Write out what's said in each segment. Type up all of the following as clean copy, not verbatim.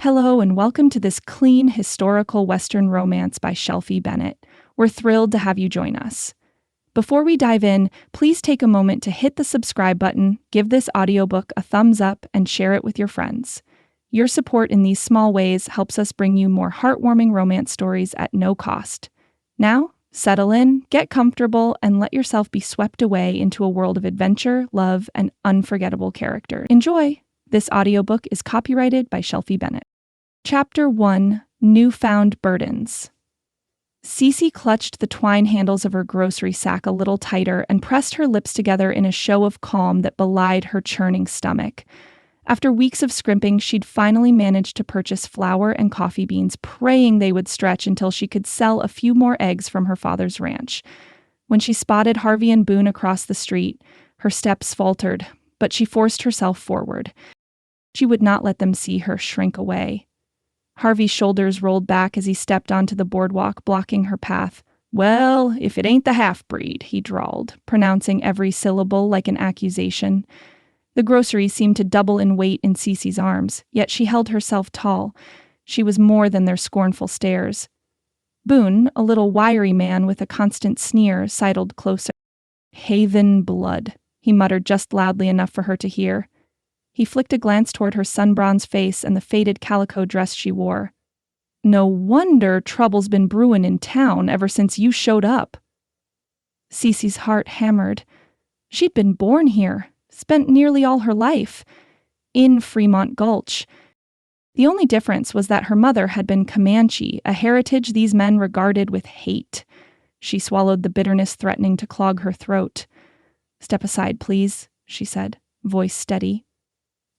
Hello and welcome to this clean historical Western romance by Shelfie Bennett. We're thrilled to have you join us. Before we dive in, please take a moment to hit the subscribe button, give this audiobook a thumbs up, and share it with your friends. Your support in these small ways helps us bring you more heartwarming romance stories at no cost. Now, settle in, get comfortable, and let yourself be swept away into a world of adventure, love, and unforgettable characters. Enjoy! This audiobook is copyrighted by Shelfie Bennett. Chapter 1: Newfound Burdens. Cece clutched the twine handles of her grocery sack a little tighter and pressed her lips together in a show of calm that belied her churning stomach. After weeks of scrimping, she'd finally managed to purchase flour and coffee beans, praying they would stretch until she could sell a few more eggs from her father's ranch. When she spotted Harvey and Boone across the street, her steps faltered, but she forced herself forward. She would not let them see her shrink away. Harvey's shoulders rolled back as he stepped onto the boardwalk, blocking her path. "Well, if it ain't the half-breed," he drawled, pronouncing every syllable like an accusation. The groceries seemed to double in weight in Cece's arms, yet she held herself tall. She was more than their scornful stares. Boone, a little wiry man with a constant sneer, sidled closer. "Haven blood," he muttered just loudly enough for her to hear. He flicked a glance toward her sun-bronzed face and the faded calico dress she wore. "No wonder trouble's been brewing in town ever since you showed up." Cece's heart hammered. She'd been born here, spent nearly all her life in Fremont Gulch. The only difference was that her mother had been Comanche, a heritage these men regarded with hate. She swallowed the bitterness threatening to clog her throat. "Step aside, please," she said, voice steady.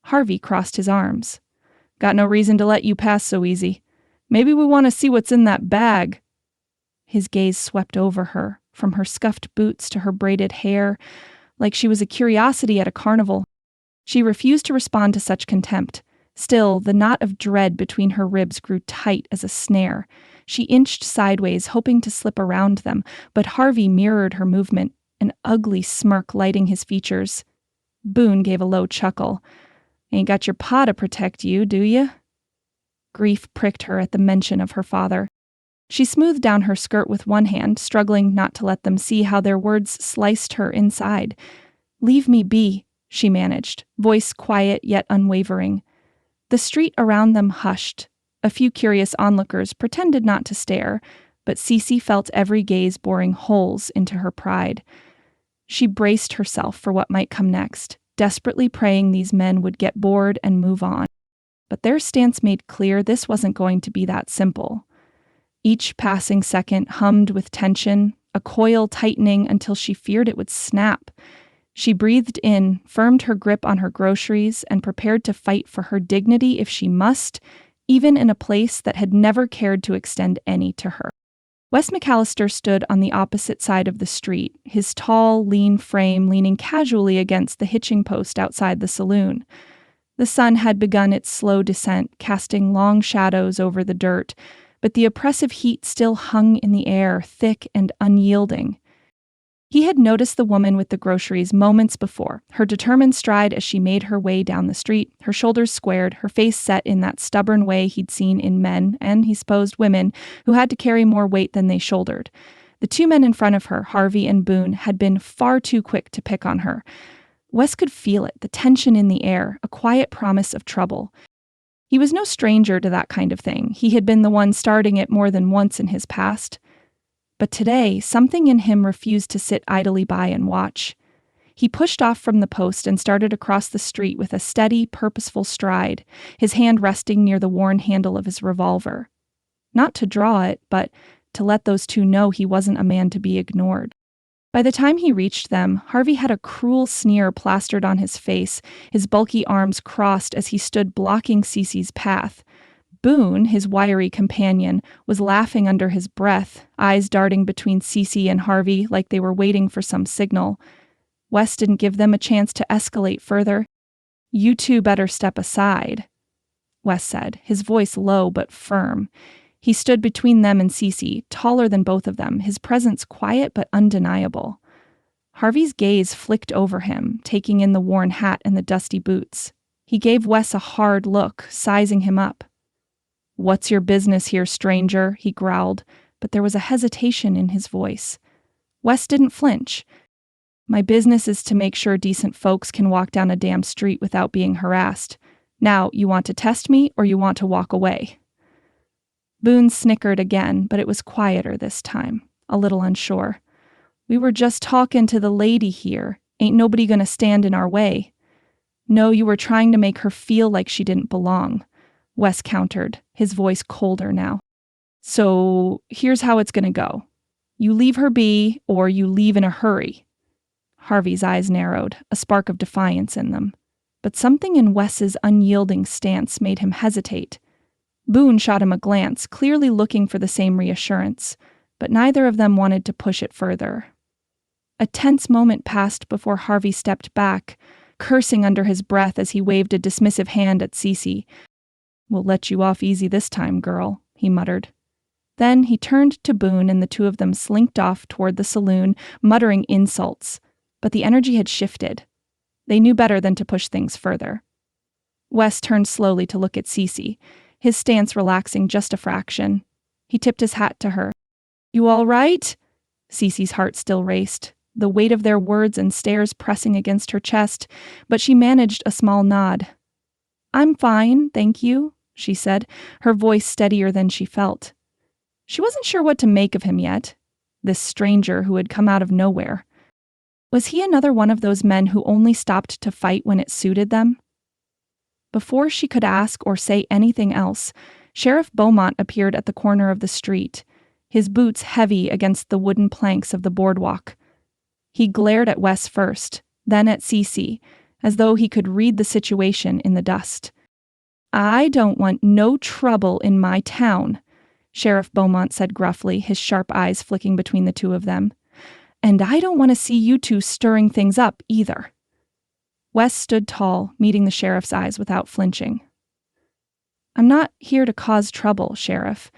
Harvey crossed his arms. "Got no reason to let you pass so easy. Maybe we want to see what's in that bag." His gaze swept over her, from her scuffed boots to her braided hair, like she was a curiosity at a carnival. She refused to respond to such contempt. Still, the knot of dread between her ribs grew tight as a snare. She inched sideways, hoping to slip around them, but Harvey mirrored her movement, an ugly smirk lighting his features. Boone gave a low chuckle. "Ain't got your pa to protect you, do you?" Grief pricked her at the mention of her father. She smoothed down her skirt with one hand, struggling not to let them see how their words sliced her inside. "Leave me be," she managed, voice quiet yet unwavering. The street around them hushed. A few curious onlookers pretended not to stare, but Cece felt every gaze boring holes into her pride. She braced herself for what might come next, desperately praying these men would get bored and move on. But their stance made clear this wasn't going to be that simple. Each passing second hummed with tension, a coil tightening until she feared it would snap. She breathed in, firmed her grip on her groceries, and prepared to fight for her dignity if she must, even in a place that had never cared to extend any to her. Wes McAllister stood on the opposite side of the street, his tall, lean frame leaning casually against the hitching post outside the saloon. The sun had begun its slow descent, casting long shadows over the dirt, but the oppressive heat still hung in the air, thick and unyielding. He had noticed the woman with the groceries moments before, her determined stride as she made her way down the street, her shoulders squared, her face set in that stubborn way he'd seen in men, and he supposed women, who had to carry more weight than they shouldered. The two men in front of her, Harvey and Boone, had been far too quick to pick on her. Wes could feel it, the tension in the air, a quiet promise of trouble. He was no stranger to that kind of thing. He had been the one starting it more than once in his past. But today, something in him refused to sit idly by and watch. He pushed off from the post and started across the street with a steady, purposeful stride, his hand resting near the worn handle of his revolver. Not to draw it, but to let those two know he wasn't a man to be ignored. By the time he reached them, Harvey had a cruel sneer plastered on his face, his bulky arms crossed as he stood blocking Cece's path. Boone, his wiry companion, was laughing under his breath, eyes darting between Cece and Harvey like they were waiting for some signal. Wes didn't give them a chance to escalate further. "You two better step aside," Wes said, his voice low but firm. He stood between them and Cece, taller than both of them, his presence quiet but undeniable. Harvey's gaze flicked over him, taking in the worn hat and the dusty boots. He gave Wes a hard look, sizing him up. "What's your business here, stranger?" he growled, but there was a hesitation in his voice. Wes didn't flinch. "My business is to make sure decent folks can walk down a damn street without being harassed. Now, you want to test me or you want to walk away?" Boone snickered again, but it was quieter this time, a little unsure. "We were just talking to the lady here. Ain't nobody gonna stand in our way." "No, you were trying to make her feel like she didn't belong," Wes countered, his voice colder now. "So, here's how it's gonna go. You leave her be, or you leave in a hurry." Harvey's eyes narrowed, a spark of defiance in them. But something in Wes's unyielding stance made him hesitate. Boone shot him a glance, clearly looking for the same reassurance, but neither of them wanted to push it further. A tense moment passed before Harvey stepped back, cursing under his breath as he waved a dismissive hand at Cece. "We'll let you off easy this time, girl," he muttered. Then he turned to Boone and the two of them slinked off toward the saloon, muttering insults. But the energy had shifted. They knew better than to push things further. Wes turned slowly to look at Cece, his stance relaxing just a fraction. He tipped his hat to her. "You all right?" Cece's heart still raced, the weight of their words and stares pressing against her chest, but she managed a small nod. "I'm fine, thank you," she said, her voice steadier than she felt. She wasn't sure what to make of him yet, this stranger who had come out of nowhere. Was he another one of those men who only stopped to fight when it suited them? Before she could ask or say anything else, Sheriff Beaumont appeared at the corner of the street, his boots heavy against the wooden planks of the boardwalk. He glared at Wes first, then at Cece, as though he could read the situation in the dust. "I don't want no trouble in my town," Sheriff Beaumont said gruffly, his sharp eyes flicking between the two of them. "And I don't want to see you two stirring things up, either." Wes stood tall, meeting the sheriff's eyes without flinching. "I'm not here to cause trouble, Sheriff.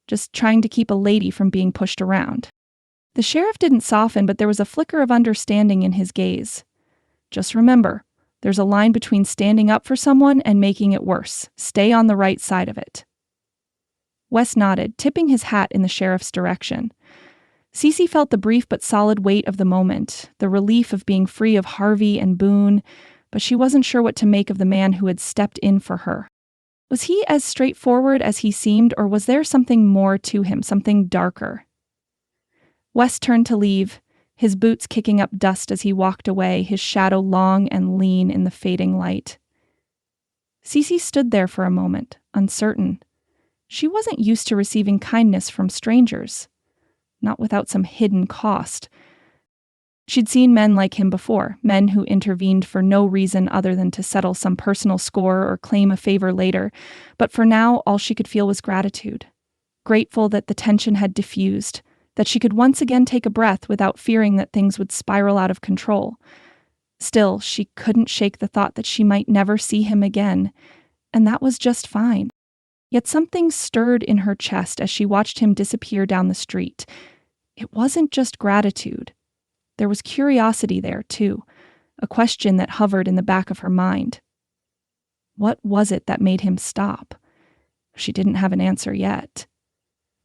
Just trying to keep a lady from being pushed around." The sheriff didn't soften, but there was a flicker of understanding in his gaze. "Just remember, there's a line between standing up for someone and making it worse. Stay on the right side of it." Wes nodded, tipping his hat in the sheriff's direction. Cece felt the brief but solid weight of the moment, the relief of being free of Harvey and Boone, but she wasn't sure what to make of the man who had stepped in for her. Was he as straightforward as he seemed, or was there something more to him, something darker? Wes turned to leave, his boots kicking up dust as he walked away, his shadow long and lean in the fading light. Cece stood there for a moment, uncertain. She wasn't used to receiving kindness from strangers. Not without some hidden cost. She'd seen men like him before, men who intervened for no reason other than to settle some personal score or claim a favor later, but for now all she could feel was gratitude. Grateful that the tension had diffused, that she could once again take a breath without fearing that things would spiral out of control. Still, she couldn't shake the thought that she might never see him again, and that was just fine. Yet something stirred in her chest as she watched him disappear down the street. It wasn't just gratitude. There was curiosity there, too, a question that hovered in the back of her mind. What was it that made him stop? She didn't have an answer yet.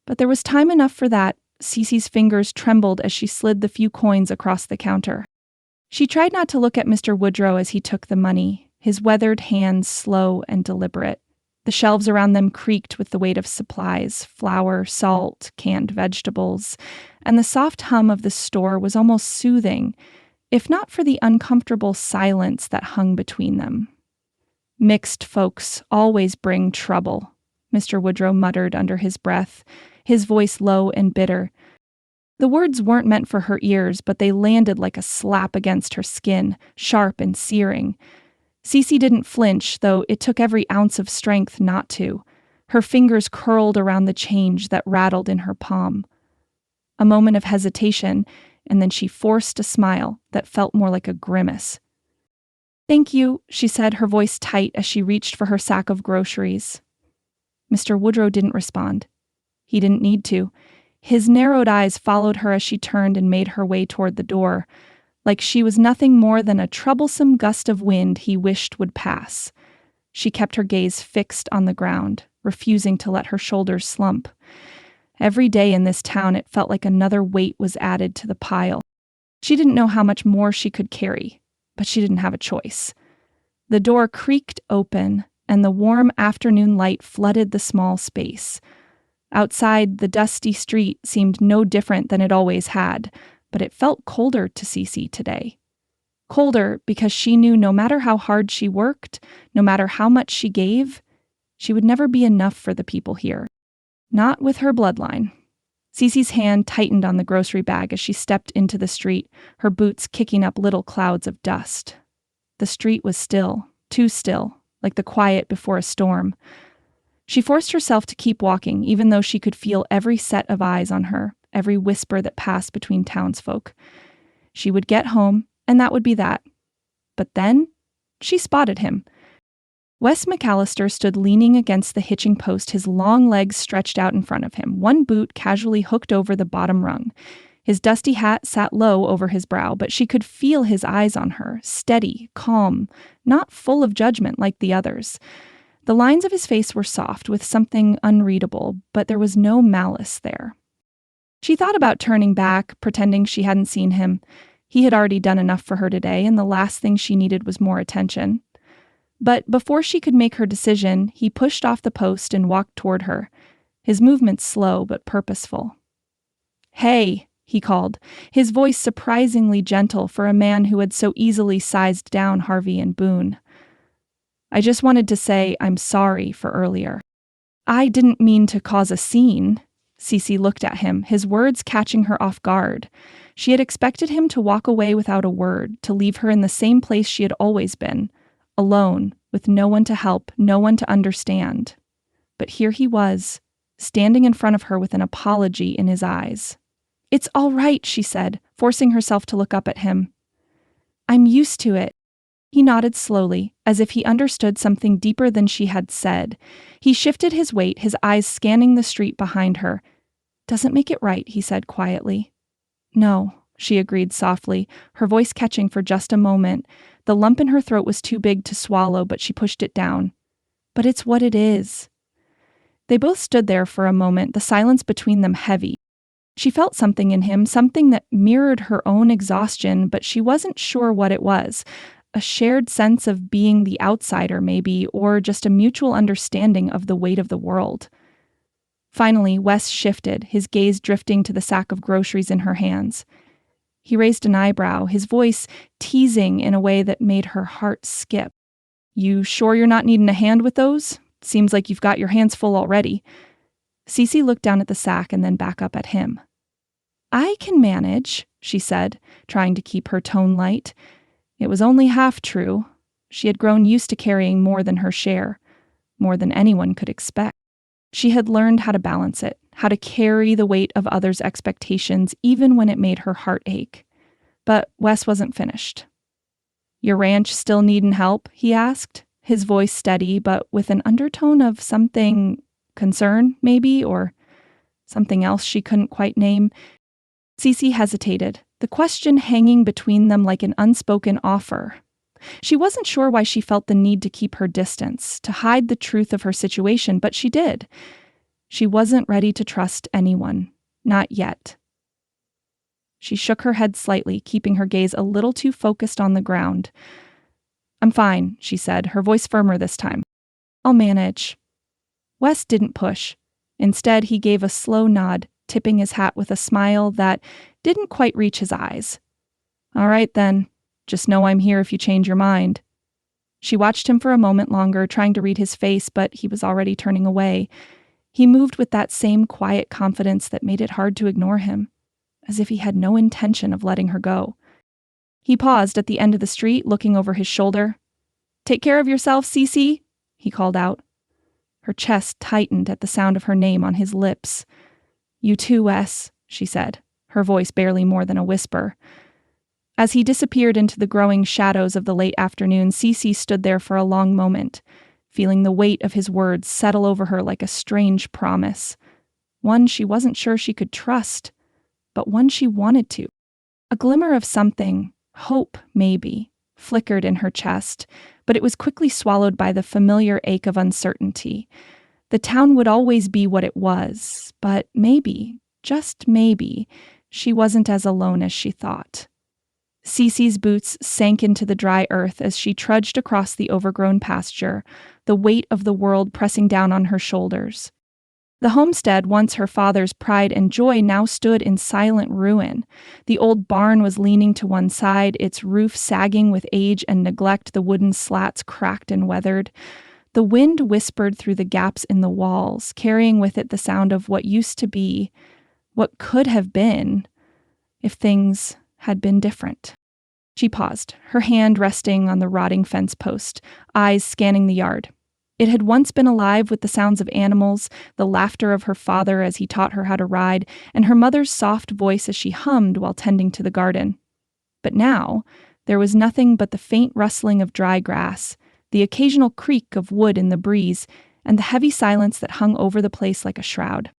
But there was time enough for that. Cece's fingers trembled as she slid the few coins across the counter. She tried not to look at Mr. Woodrow as he took the money, his weathered hands slow and deliberate. The shelves around them creaked with the weight of supplies, flour, salt, canned vegetables, and the soft hum of the store was almost soothing, if not for the uncomfortable silence that hung between them. "Mixed folks always bring trouble," Mr. Woodrow muttered under his breath, his voice low and bitter. The words weren't meant for her ears, but they landed like a slap against her skin, sharp and searing. Cece didn't flinch, though it took every ounce of strength not to. Her fingers curled around the change that rattled in her palm. A moment of hesitation, and then she forced a smile that felt more like a grimace. "Thank you," she said, her voice tight as she reached for her sack of groceries. Mr. Woodrow didn't respond. He didn't need to. His narrowed eyes followed her as she turned and made her way toward the door, like she was nothing more than a troublesome gust of wind he wished would pass. She kept her gaze fixed on the ground, refusing to let her shoulders slump. Every day in this town, it felt like another weight was added to the pile. She didn't know how much more she could carry, but she didn't have a choice. The door creaked open, and the warm afternoon light flooded the small space. Outside, the dusty street seemed no different than it always had, but it felt colder to Cece today. Colder because she knew no matter how hard she worked, no matter how much she gave, she would never be enough for the people here. Not with her bloodline. Cece's hand tightened on the grocery bag as she stepped into the street, her boots kicking up little clouds of dust. The street was still, too still, like the quiet before a storm. She forced herself to keep walking, even though she could feel every set of eyes on her, every whisper that passed between townsfolk. She would get home, and that would be that. But then, she spotted him. Wes McAllister stood leaning against the hitching post, his long legs stretched out in front of him, one boot casually hooked over the bottom rung. His dusty hat sat low over his brow, but she could feel his eyes on her, steady, calm, not full of judgment like the others. The lines of his face were soft, with something unreadable, but there was no malice there. She thought about turning back, pretending she hadn't seen him. He had already done enough for her today, and the last thing she needed was more attention. But before she could make her decision, he pushed off the post and walked toward her, his movements slow but purposeful. "Hey," he called, his voice surprisingly gentle for a man who had so easily sized down Harvey and Boone. "I just wanted to say I'm sorry for earlier. I didn't mean to cause a scene." Cece looked at him, his words catching her off guard. She had expected him to walk away without a word, to leave her in the same place she had always been, alone, with no one to help, no one to understand. But here he was, standing in front of her with an apology in his eyes. "It's all right," she said, forcing herself to look up at him. "I'm used to it." He nodded slowly, as if he understood something deeper than she had said. He shifted his weight, his eyes scanning the street behind her. "Doesn't make it right," he said quietly. "No," she agreed softly, her voice catching for just a moment. The lump in her throat was too big to swallow, but she pushed it down. "But it's what it is." They both stood there for a moment, the silence between them heavy. She felt something in him, something that mirrored her own exhaustion, but she wasn't sure what it was. A shared sense of being the outsider, maybe, or just a mutual understanding of the weight of the world. Finally, Wes shifted, his gaze drifting to the sack of groceries in her hands. He raised an eyebrow, his voice teasing in a way that made her heart skip. "You sure you're not needing a hand with those? Seems like you've got your hands full already." Cece looked down at the sack and then back up at him. "I can manage," she said, trying to keep her tone light. It was only half true. She had grown used to carrying more than her share, more than anyone could expect. She had learned how to balance it, how to carry the weight of others' expectations even when it made her heart ache. But Wes wasn't finished. "Your ranch still needin' help?" he asked, his voice steady but with an undertone of something, concern maybe, or something else she couldn't quite name. Cece hesitated, the question hanging between them like an unspoken offer. She wasn't sure why she felt the need to keep her distance, to hide the truth of her situation, but she did. She wasn't ready to trust anyone. Not yet. She shook her head slightly, keeping her gaze a little too focused on the ground. "I'm fine," she said, her voice firmer this time. "I'll manage." Wes didn't push. Instead, he gave a slow nod, tipping his hat with a smile that didn't quite reach his eyes. "All right, then. Just know I'm here if you change your mind." She watched him for a moment longer, trying to read his face, but he was already turning away. He moved with that same quiet confidence that made it hard to ignore him, as if he had no intention of letting her go. He paused at the end of the street, looking over his shoulder. "Take care of yourself, Cece," he called out. Her chest tightened at the sound of her name on his lips. "You too, Wes," she said, her voice barely more than a whisper. As he disappeared into the growing shadows of the late afternoon, Cece stood there for a long moment, feeling the weight of his words settle over her like a strange promise. One she wasn't sure she could trust, but one she wanted to. A glimmer of something, hope maybe, flickered in her chest, but it was quickly swallowed by the familiar ache of uncertainty. The town would always be what it was, but maybe, just maybe, she wasn't as alone as she thought. Cece's boots sank into the dry earth as she trudged across the overgrown pasture, the weight of the world pressing down on her shoulders. The homestead, once her father's pride and joy, now stood in silent ruin. The old barn was leaning to one side, its roof sagging with age and neglect, the wooden slats cracked and weathered. The wind whispered through the gaps in the walls, carrying with it the sound of what used to be, what could have been, if things had been different. She paused, her hand resting on the rotting fence post, eyes scanning the yard. It had once been alive with the sounds of animals, the laughter of her father as he taught her how to ride, and her mother's soft voice as she hummed while tending to the garden. But now, there was nothing but the faint rustling of dry grass, the occasional creak of wood in the breeze, and the heavy silence that hung over the place like a shroud.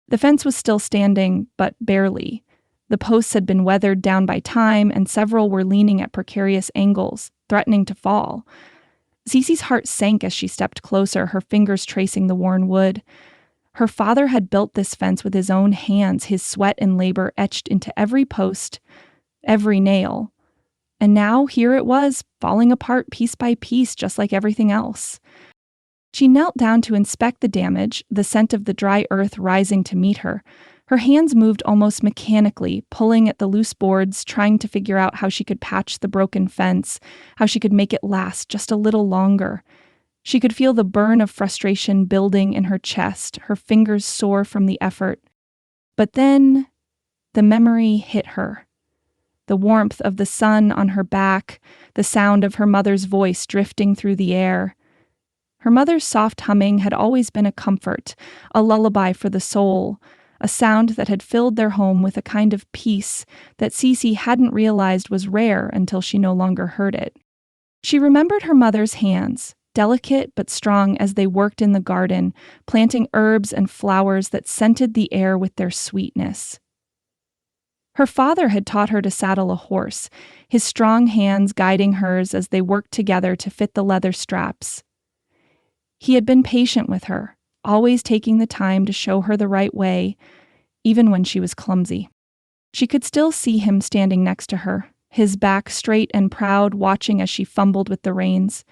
The fence was still standing, but barely. The posts had been weathered down by time, and several were leaning at precarious angles, threatening to fall. Cece's heart sank as she stepped closer, her fingers tracing the worn wood. Her father had built this fence with his own hands, his sweat and labor etched into every post, every nail. And now here it was, falling apart piece by piece, just like everything else. She knelt down to inspect the damage, the scent of the dry earth rising to meet her. Her hands moved almost mechanically, pulling at the loose boards, trying to figure out how she could patch the broken fence, how she could make it last just a little longer. She could feel the burn of frustration building in her chest, her fingers sore from the effort. But then, the memory hit her. The warmth of the sun on her back, the sound of her mother's voice drifting through the air. Her mother's soft humming had always been a comfort, a lullaby for the soul, a sound that had filled their home with a kind of peace that Cece hadn't realized was rare until she no longer heard it. She remembered her mother's hands, delicate but strong as they worked in the garden, planting herbs and flowers that scented the air with their sweetness. Her father had taught her to saddle a horse, his strong hands guiding hers as they worked together to fit the leather straps. He had been patient with her, always taking the time to show her the right way, even when she was clumsy. She could still see him standing next to her, his back straight and proud, watching as she fumbled with the reins.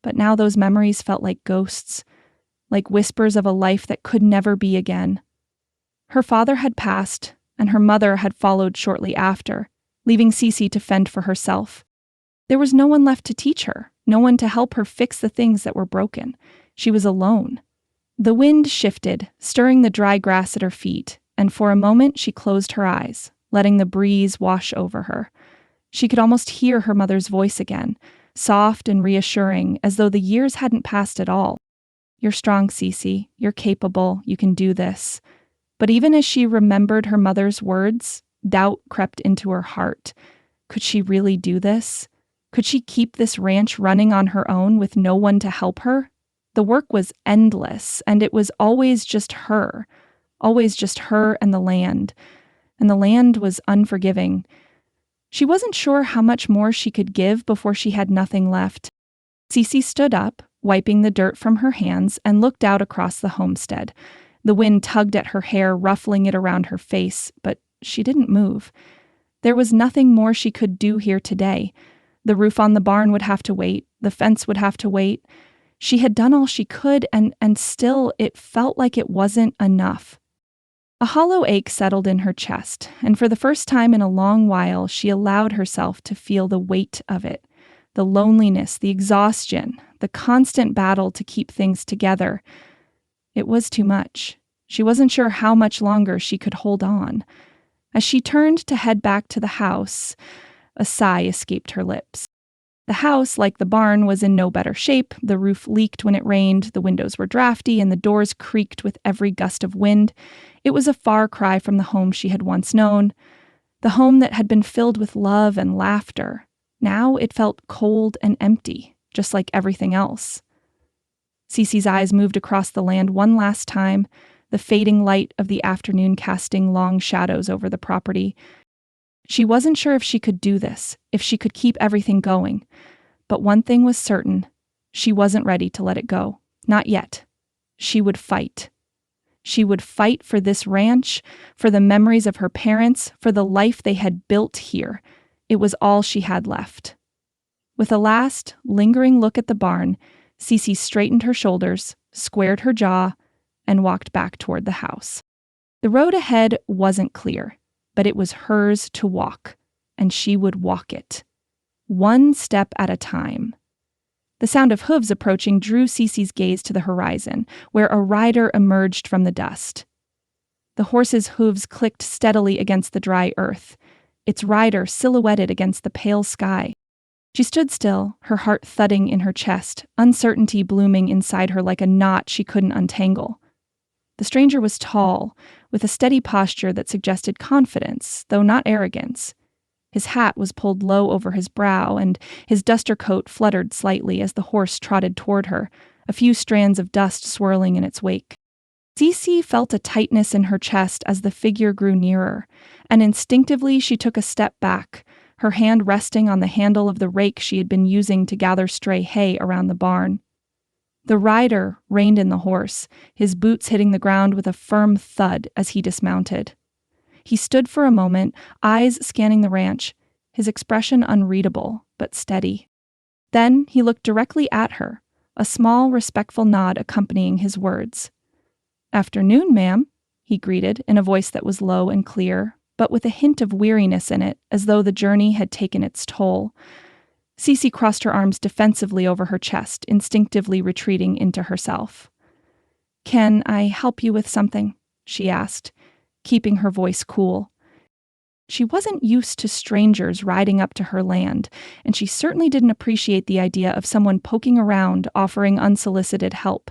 But now those memories felt like ghosts, like whispers of a life that could never be again. Her father had passed, and her mother had followed shortly after, leaving Cece to fend for herself. There was no one left to teach her, no one to help her fix the things that were broken. She was alone. The wind shifted, stirring the dry grass at her feet, and for a moment she closed her eyes, letting the breeze wash over her. She could almost hear her mother's voice again, soft and reassuring, as though the years hadn't passed at all. "You're strong, Cece. You're capable. You can do this." But even as she remembered her mother's words, doubt crept into her heart. Could she really do this? Could she keep this ranch running on her own with no one to help her? The work was endless, and it was always just her and the land was unforgiving. She wasn't sure how much more she could give before she had nothing left. Cece stood up, wiping the dirt from her hands, and looked out across the homestead. The wind tugged at her hair, ruffling it around her face, but she didn't move. There was nothing more she could do here today. The roof on the barn would have to wait. The fence would have to wait. She had done all she could, and still it felt like it wasn't enough. A hollow ache settled in her chest, and for the first time in a long while, she allowed herself to feel the weight of it. The loneliness, the exhaustion, the constant battle to keep things together. It was too much. She wasn't sure how much longer she could hold on. As she turned to head back to the house, a sigh escaped her lips. The house, like the barn, was in no better shape. The roof leaked when it rained, the windows were drafty, and the doors creaked with every gust of wind. It was a far cry from the home she had once known, the home that had been filled with love and laughter. Now it felt cold and empty, just like everything else. Cece's eyes moved across the land one last time, the fading light of the afternoon casting long shadows over the property. She wasn't sure if she could do this, if she could keep everything going. But one thing was certain. She wasn't ready to let it go. Not yet. She would fight. She would fight for this ranch, for the memories of her parents, for the life they had built here. It was all she had left. With a last, lingering look at the barn, Cece straightened her shoulders, squared her jaw, and walked back toward the house. The road ahead wasn't clear, but it was hers to walk, and she would walk it. One step at a time. The sound of hooves approaching drew Cece's gaze to the horizon, where a rider emerged from the dust. The horse's hooves clicked steadily against the dry earth, its rider silhouetted against the pale sky. She stood still, her heart thudding in her chest, uncertainty blooming inside her like a knot she couldn't untangle. The stranger was tall, with a steady posture that suggested confidence, though not arrogance. His hat was pulled low over his brow, and his duster coat fluttered slightly as the horse trotted toward her, a few strands of dust swirling in its wake. Cece felt a tightness in her chest as the figure grew nearer, and instinctively she took a step back, her hand resting on the handle of the rake she had been using to gather stray hay around the barn. The rider reined in the horse, his boots hitting the ground with a firm thud as he dismounted. He stood for a moment, eyes scanning the ranch, his expression unreadable, but steady. Then he looked directly at her, a small, respectful nod accompanying his words. "Afternoon, ma'am," he greeted in a voice that was low and clear, but with a hint of weariness in it, as though the journey had taken its toll. Cece crossed her arms defensively over her chest, instinctively retreating into herself. "Can I help you with something?" she asked, keeping her voice cool. She wasn't used to strangers riding up to her land, and she certainly didn't appreciate the idea of someone poking around, offering unsolicited help.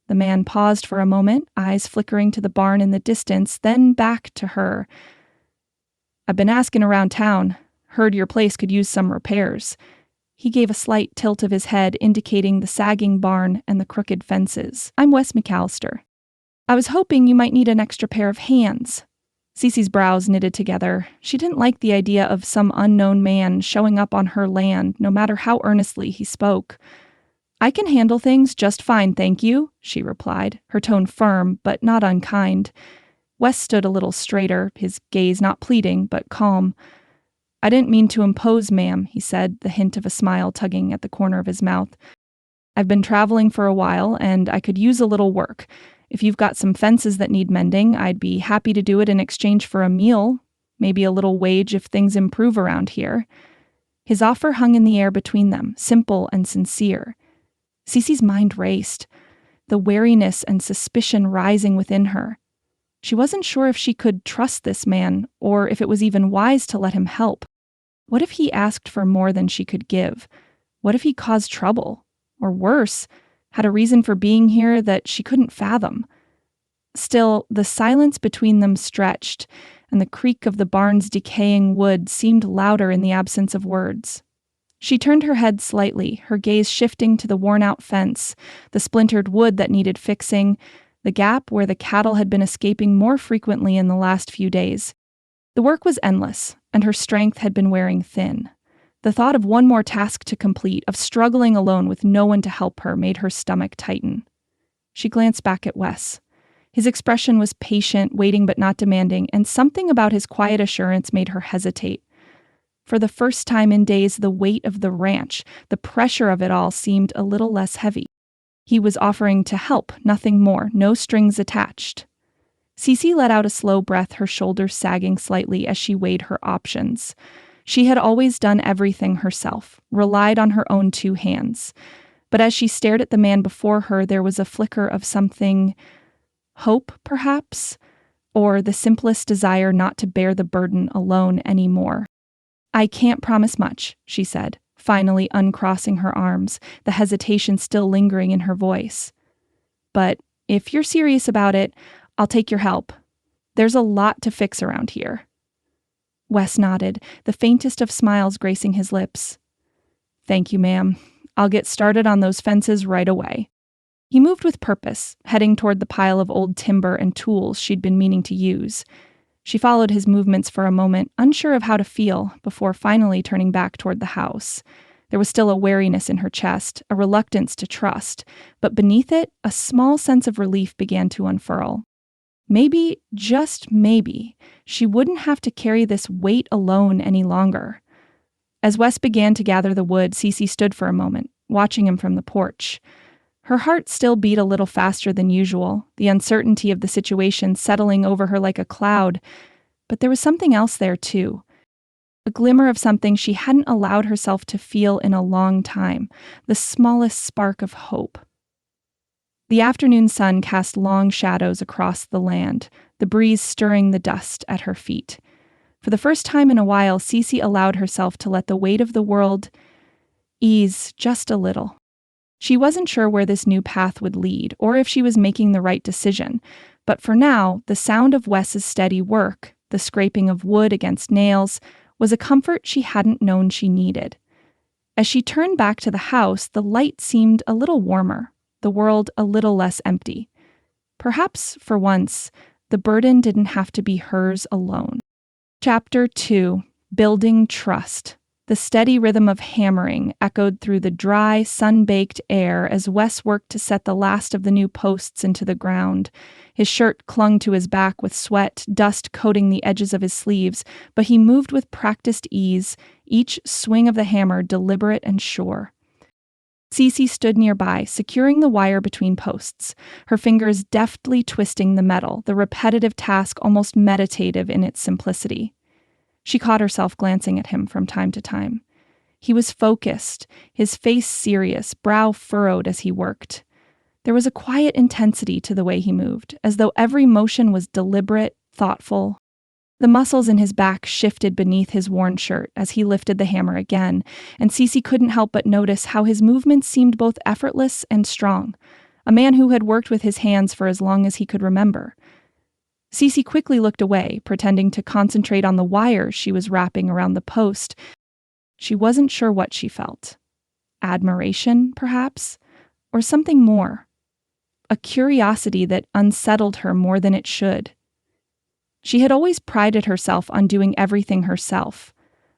The man paused for a moment, eyes flickering to the barn in the distance, then back to her. "I've been asking around town. Heard your place could use some repairs." He gave a slight tilt of his head, indicating the sagging barn and the crooked fences. "I'm Wes McAllister. I was hoping you might need an extra pair of hands." Cece's brows knitted together. She didn't like the idea of some unknown man showing up on her land, no matter how earnestly he spoke. "I can handle things just fine, thank you," she replied, her tone firm but not unkind. Wes stood a little straighter, his gaze not pleading but calm. "I didn't mean to impose, ma'am," he said, the hint of a smile tugging at the corner of his mouth. "I've been traveling for a while, and I could use a little work. If you've got some fences that need mending, I'd be happy to do it in exchange for a meal, maybe a little wage if things improve around here." His offer hung in the air between them, simple and sincere. Cece's mind raced, the wariness and suspicion rising within her. She wasn't sure if she could trust this man, or if it was even wise to let him help. What if he asked for more than she could give? What if he caused trouble? Or worse, had a reason for being here that she couldn't fathom? Still, the silence between them stretched, and the creak of the barn's decaying wood seemed louder in the absence of words. She turned her head slightly, her gaze shifting to the worn-out fence, the splintered wood that needed fixing, the gap where the cattle had been escaping more frequently in the last few days. The work was endless, and her strength had been wearing thin. The thought of one more task to complete, of struggling alone with no one to help her, made her stomach tighten. She glanced back at Wes. His expression was patient, waiting but not demanding, and something about his quiet assurance made her hesitate. For the first time in days, the weight of the ranch, the pressure of it all seemed a little less heavy. He was offering to help, nothing more, no strings attached. Cece let out a slow breath, her shoulders sagging slightly as she weighed her options. She had always done everything herself, relied on her own two hands. But as she stared at the man before her, there was a flicker of something, hope, perhaps, or the simplest desire not to bear the burden alone anymore. "I can't promise much," she said, finally uncrossing her arms, the hesitation still lingering in her voice. "But if you're serious about it, I'll take your help. There's a lot to fix around here." Wes nodded, the faintest of smiles gracing his lips. "Thank you, ma'am. I'll get started on those fences right away." He moved with purpose, heading toward the pile of old timber and tools she'd been meaning to use. She followed his movements for a moment, unsure of how to feel, before finally turning back toward the house. There was still a wariness in her chest, a reluctance to trust, but beneath it, a small sense of relief began to unfurl. Maybe, just maybe, she wouldn't have to carry this weight alone any longer. As Wes began to gather the wood, Cece stood for a moment, watching him from the porch. Her heart still beat a little faster than usual, the uncertainty of the situation settling over her like a cloud, but there was something else there too. A glimmer of something she hadn't allowed herself to feel in a long time, the smallest spark of hope. The afternoon sun cast long shadows across the land, the breeze stirring the dust at her feet. For the first time in a while, Cece allowed herself to let the weight of the world ease just a little. She wasn't sure where this new path would lead, or if she was making the right decision, but for now, the sound of Wes's steady work, the scraping of wood against nails, was a comfort she hadn't known she needed. As she turned back to the house, the light seemed a little warmer, the world a little less empty. Perhaps, for once, the burden didn't have to be hers alone. Chapter 2: Building Trust. The steady rhythm of hammering echoed through the dry, sun-baked air as Wes worked to set the last of the new posts into the ground. His shirt clung to his back with sweat, dust coating the edges of his sleeves, but he moved with practiced ease, each swing of the hammer deliberate and sure. Cece stood nearby, securing the wire between posts, her fingers deftly twisting the metal, the repetitive task almost meditative in its simplicity. She caught herself glancing at him from time to time. He was focused, his face serious, brow furrowed as he worked. There was a quiet intensity to the way he moved, as though every motion was deliberate, thoughtful. The muscles in his back shifted beneath his worn shirt as he lifted the hammer again, and Cece couldn't help but notice how his movements seemed both effortless and strong, a man who had worked with his hands for as long as he could remember. Cece quickly looked away, pretending to concentrate on the wires she was wrapping around the post. She wasn't sure what she felt. Admiration, perhaps? Or something more? A curiosity that unsettled her more than it should. She had always prided herself on doing everything herself,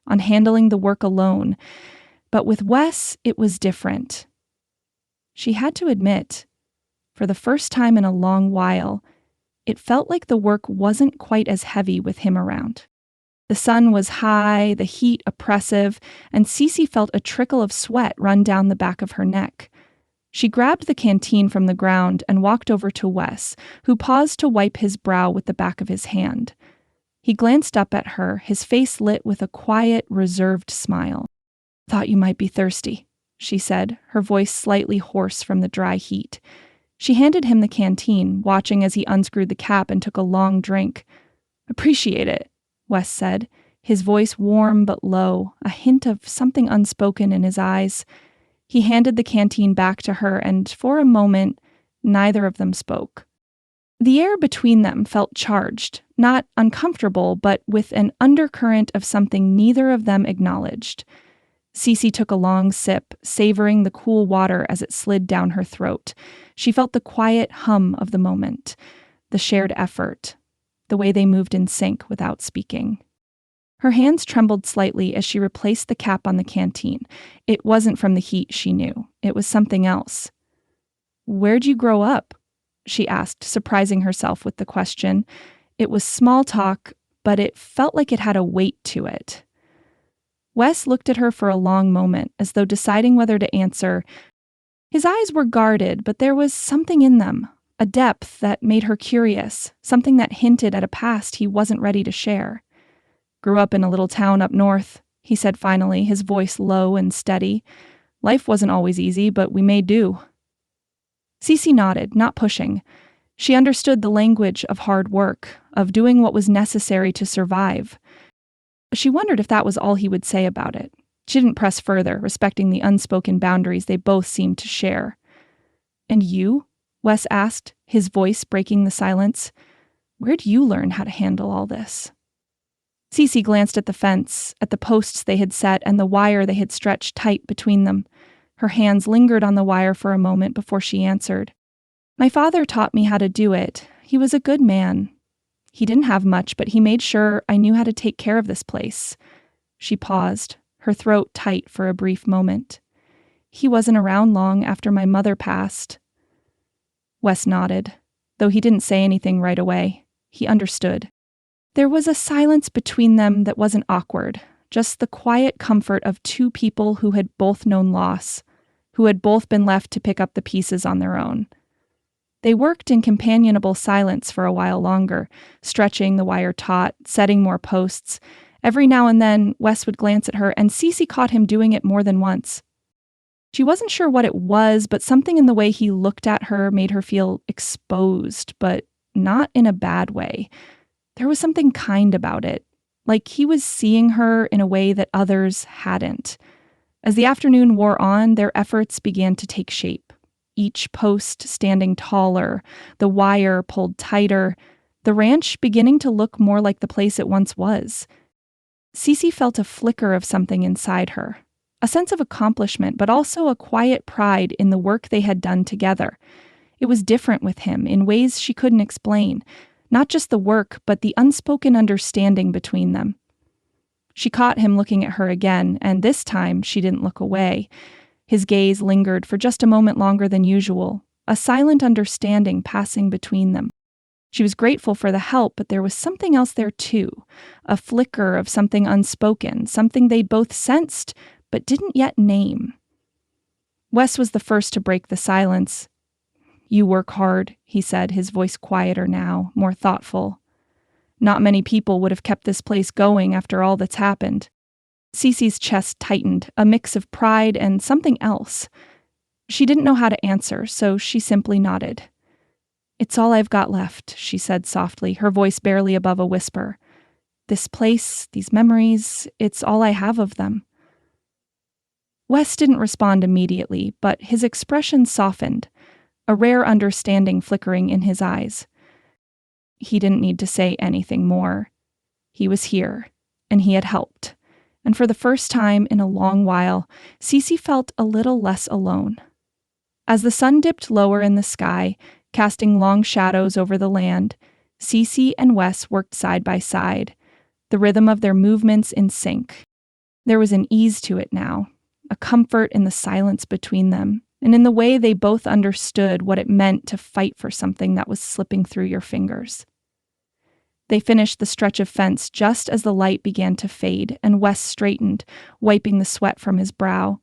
on handling the work alone, but with Wes, it was different. She had to admit, for the first time in a long while, it felt like the work wasn't quite as heavy with him around. The sun was high, the heat oppressive, and Cece felt a trickle of sweat run down the back of her neck. She grabbed the canteen from the ground and walked over to Wes, who paused to wipe his brow with the back of his hand. He glanced up at her, his face lit with a quiet, reserved smile. "Thought you might be thirsty," she said, her voice slightly hoarse from the dry heat. She handed him the canteen, watching as he unscrewed the cap and took a long drink. "Appreciate it," Wes said, his voice warm but low, a hint of something unspoken in his eyes. He handed the canteen back to her, and for a moment, neither of them spoke. The air between them felt charged, not uncomfortable, but with an undercurrent of something neither of them acknowledged. Cece took a long sip, savoring the cool water as it slid down her throat. She felt the quiet hum of the moment, the shared effort, the way they moved in sync without speaking. Her hands trembled slightly as she replaced the cap on the canteen. It wasn't from the heat, she knew. It was something else. "Where'd you grow up?" she asked, surprising herself with the question. It was small talk, but it felt like it had a weight to it. Wes looked at her for a long moment, as though deciding whether to answer. His eyes were guarded, but there was something in them, a depth that made her curious, something that hinted at a past he wasn't ready to share. "Grew up in a little town up north," he said finally, his voice low and steady. "Life wasn't always easy, but we made do." Cece nodded, not pushing. She understood the language of hard work, of doing what was necessary to survive. She wondered if that was all he would say about it. She didn't press further, respecting the unspoken boundaries they both seemed to share. "And you?" Wes asked, his voice breaking the silence. "Where'd you learn how to handle all this?" Cece glanced at the fence, at the posts they had set and the wire they had stretched tight between them. Her hands lingered on the wire for a moment before she answered. "My father taught me how to do it. He was a good man. He didn't have much, but he made sure I knew how to take care of this place." She paused, her throat tight for a brief moment. "He wasn't around long after my mother passed." Wes nodded, though he didn't say anything right away. He understood. There was a silence between them that wasn't awkward, just the quiet comfort of two people who had both known loss, who had both been left to pick up the pieces on their own. They worked in companionable silence for a while longer, stretching the wire taut, setting more posts. Every now and then, Wes would glance at her, and Cece caught him doing it more than once. She wasn't sure what it was, but something in the way he looked at her made her feel exposed, but not in a bad way. There was something kind about it, like he was seeing her in a way that others hadn't. As the afternoon wore on, their efforts began to take shape. Each post standing taller, the wire pulled tighter, the ranch beginning to look more like the place it once was. Cece felt a flicker of something inside her, a sense of accomplishment, but also a quiet pride in the work they had done together. It was different with him in ways she couldn't explain, not just the work, but the unspoken understanding between them. She caught him looking at her again, and this time she didn't look away. His gaze lingered for just a moment longer than usual, a silent understanding passing between them. She was grateful for the help, but there was something else there too, a flicker of something unspoken, something they'd both sensed but didn't yet name. Wes was the first to break the silence. "You work hard," he said, his voice quieter now, more thoughtful. "Not many people would have kept this place going after all that's happened." Cece's chest tightened, a mix of pride and something else. She didn't know how to answer, so she simply nodded. "It's all I've got left," she said softly, her voice barely above a whisper. "This place, these memories, it's all I have of them." Wes didn't respond immediately, but his expression softened, a rare understanding flickering in his eyes. He didn't need to say anything more. He was here, and he had helped. And for the first time in a long while, Cece felt a little less alone. As the sun dipped lower in the sky, casting long shadows over the land, Cece and Wes worked side by side, the rhythm of their movements in sync. There was an ease to it now, a comfort in the silence between them, and in the way they both understood what it meant to fight for something that was slipping through your fingers. They finished the stretch of fence just as the light began to fade, and Wes straightened, wiping the sweat from his brow.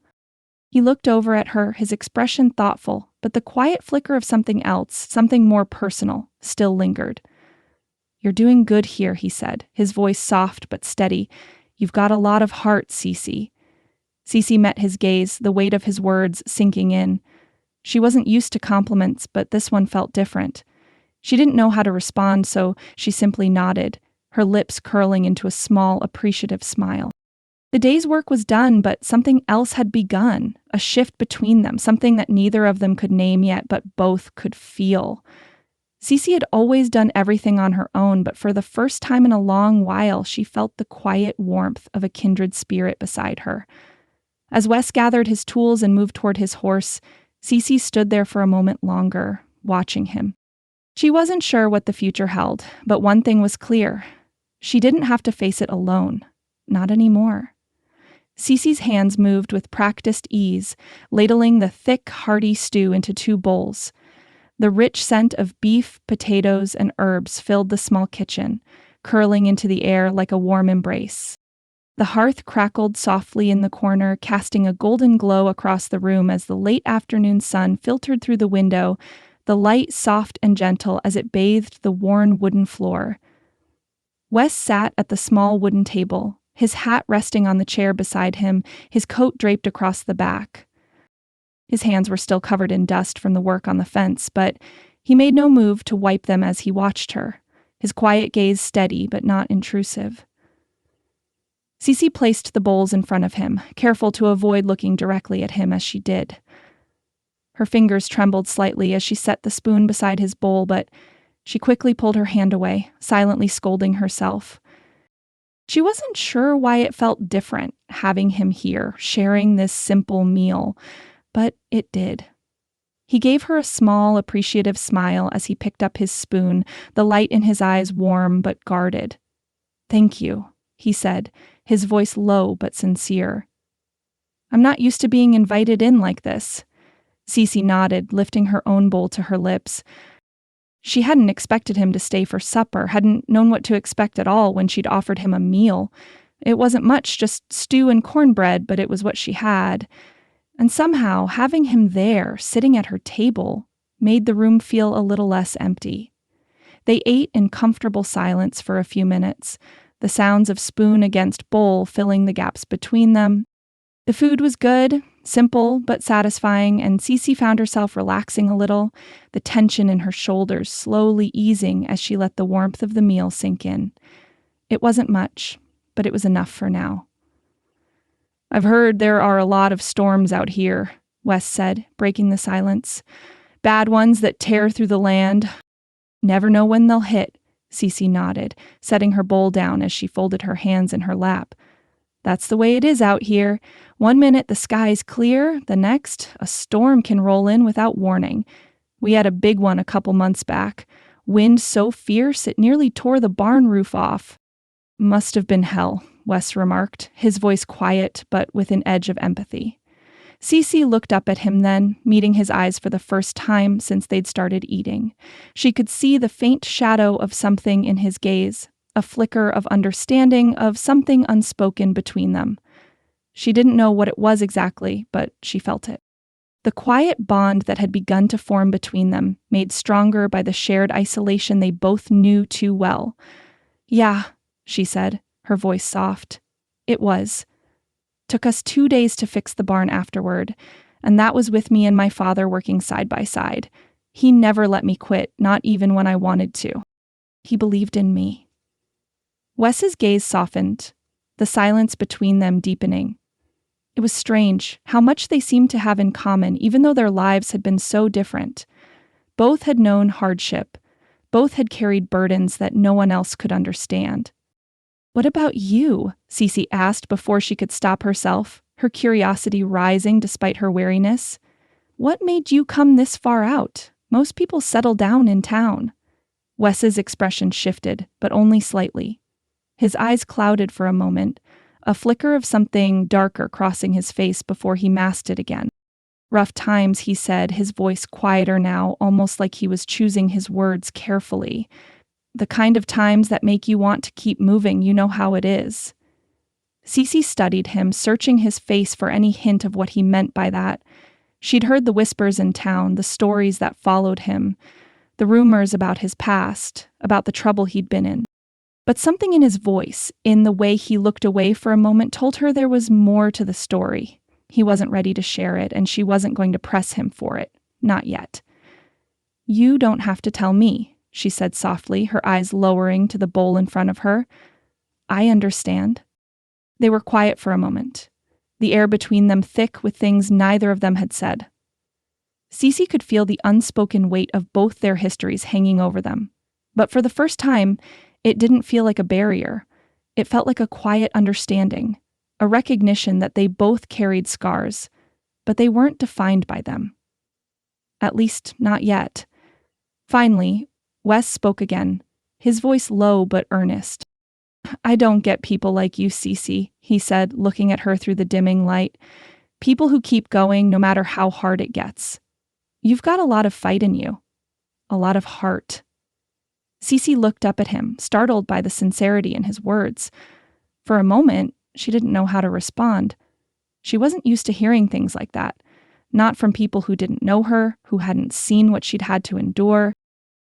He looked over at her, his expression thoughtful, but the quiet flicker of something else, something more personal, still lingered. "You're doing good here," he said, his voice soft but steady. "You've got a lot of heart, Cece." Cece met his gaze, the weight of his words sinking in. She wasn't used to compliments, but this one felt different. She didn't know how to respond, so she simply nodded, her lips curling into a small, appreciative smile. The day's work was done, but something else had begun, a shift between them, something that neither of them could name yet, but both could feel. Cece had always done everything on her own, but for the first time in a long while, she felt the quiet warmth of a kindred spirit beside her. As Wes gathered his tools and moved toward his horse, Cece stood there for a moment longer, watching him. She wasn't sure what the future held, but one thing was clear. She didn't have to face it alone. Not anymore. Cece's hands moved with practiced ease, ladling the thick, hearty stew into 2 bowls. The rich scent of beef, potatoes, and herbs filled the small kitchen, curling into the air like a warm embrace. The hearth crackled softly in the corner, casting a golden glow across the room as the late afternoon sun filtered through the window, the light soft and gentle as it bathed the worn wooden floor. Wes sat at the small wooden table, his hat resting on the chair beside him, his coat draped across the back. His hands were still covered in dust from the work on the fence, but he made no move to wipe them as he watched her, his quiet gaze steady but not intrusive. Cece placed the bowls in front of him, careful to avoid looking directly at him as she did. Her fingers trembled slightly as she set the spoon beside his bowl, but she quickly pulled her hand away, silently scolding herself. She wasn't sure why it felt different, having him here, sharing this simple meal, but it did. He gave her a small, appreciative smile as he picked up his spoon, the light in his eyes warm but guarded. "Thank you," he said, his voice low but sincere. I'm not used to being invited in like this. Cece nodded, lifting her own bowl to her lips. She hadn't expected him to stay for supper, hadn't known what to expect at all when she'd offered him a meal. It wasn't much, just stew and cornbread, but it was what she had. And somehow, having him there, sitting at her table, made the room feel a little less empty. They ate in comfortable silence for a few minutes, the sounds of spoon against bowl filling the gaps between them. The food was good, simple but satisfying, and Cece found herself relaxing a little, the tension in her shoulders slowly easing as she let the warmth of the meal sink in. It wasn't much, but it was enough for now. "I've heard there are a lot of storms out here," Wes said, breaking the silence. "Bad ones that tear through the land. Never know when they'll hit," Cece nodded, setting her bowl down as she folded her hands in her lap. "That's the way it is out here. One minute the sky's clear, the next, a storm can roll in without warning. We had a big one a couple months back. Wind so fierce it nearly tore the barn roof off." "Must have been hell," Wes remarked, his voice quiet but with an edge of empathy. Cece looked up at him then, meeting his eyes for the first time since they'd started eating. She could see the faint shadow of something in his gaze, a flicker of understanding of something unspoken between them. She didn't know what it was exactly, but she felt it. The quiet bond that had begun to form between them, made stronger by the shared isolation they both knew too well. "Yeah," she said, her voice soft. "It was. Took us 2 days to fix the barn afterward, and that was with me and my father working side by side. He never let me quit, not even when I wanted to. He believed in me." Wes's gaze softened, the silence between them deepening. It was strange how much they seemed to have in common, even though their lives had been so different. Both had known hardship. Both had carried burdens that no one else could understand. "What about you?" Cece asked before she could stop herself, her curiosity rising despite her wariness. "What made you come this far out? Most people settle down in town." Wes's expression shifted, but only slightly. His eyes clouded for a moment, a flicker of something darker crossing his face before he masked it again. "Rough times," he said, his voice quieter now, almost like he was choosing his words carefully. "The kind of times that make you want to keep moving, you know how it is." Cece studied him, searching his face for any hint of what he meant by that. She'd heard the whispers in town, the stories that followed him, the rumors about his past, about the trouble he'd been in. But something in his voice, in the way he looked away for a moment, told her there was more to the story. He wasn't ready to share it, and she wasn't going to press him for it. Not yet. "You don't have to tell me," she said softly, her eyes lowering to the bowl in front of her. "I understand." They were quiet for a moment, the air between them thick with things neither of them had said. Cece could feel the unspoken weight of both their histories hanging over them. But for the first time, it didn't feel like a barrier. It felt like a quiet understanding, a recognition that they both carried scars, but they weren't defined by them. At least, not yet. Finally, Wes spoke again, his voice low but earnest. "I don't get people like you, Cece," he said, looking at her through the dimming light. "People who keep going no matter how hard it gets. You've got a lot of fight in you. A lot of heart." Cece looked up at him, startled by the sincerity in his words. For a moment, she didn't know how to respond. She wasn't used to hearing things like that, not from people who didn't know her, who hadn't seen what she'd had to endure.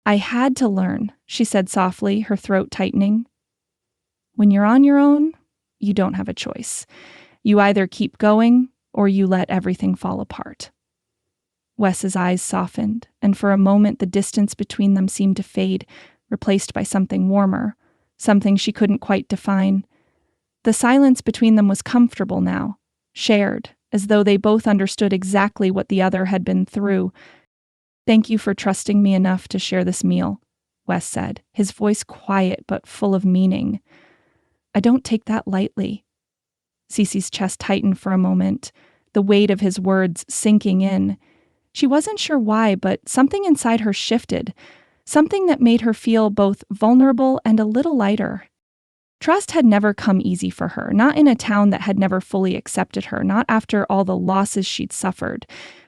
"I had to learn," she said softly, her throat tightening. "When you're on your own, you don't have a choice. You either keep going, or you let everything fall apart." Wes's eyes softened, and for a moment the distance between them seemed to fade, replaced by something warmer, something she couldn't quite define. The silence between them was comfortable now, shared, as though they both understood exactly what the other had been through. "Thank you for trusting me enough to share this meal," Wes said, his voice quiet but full of meaning. "I don't take that lightly." Cece's chest tightened for a moment, the weight of his words sinking in. She wasn't sure why, but something inside her shifted, something that made her feel both vulnerable and a little lighter. Trust had never come easy for her, not in a town that had never fully accepted her, not after all the losses she'd suffered.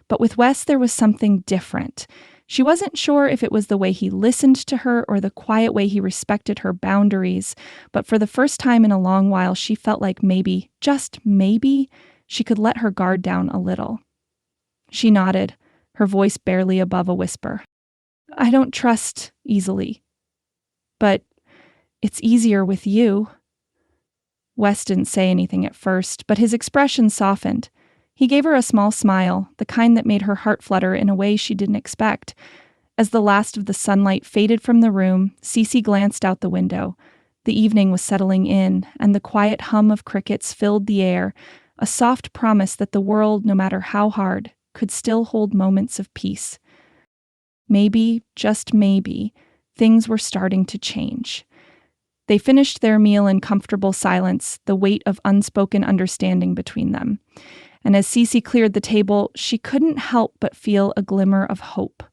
But with Wes, there was something different. She wasn't sure if it was the way he listened to her or the quiet way he respected her boundaries, but for the first time in a long while, she felt like maybe, just maybe, she could let her guard down a little. She nodded, her voice barely above a whisper. I don't trust easily, but it's easier with you. Wes didn't say anything at first, but his expression softened. He gave her a small smile, the kind that made her heart flutter in a way she didn't expect. As the last of the sunlight faded from the room, Cece glanced out the window. The evening was settling in, and the quiet hum of crickets filled the air, a soft promise that the world, no matter how hard, could still hold moments of peace. Maybe, just maybe, things were starting to change. They finished their meal in comfortable silence, the weight of unspoken understanding between them. And as Cece cleared the table, she couldn't help but feel a glimmer of hope,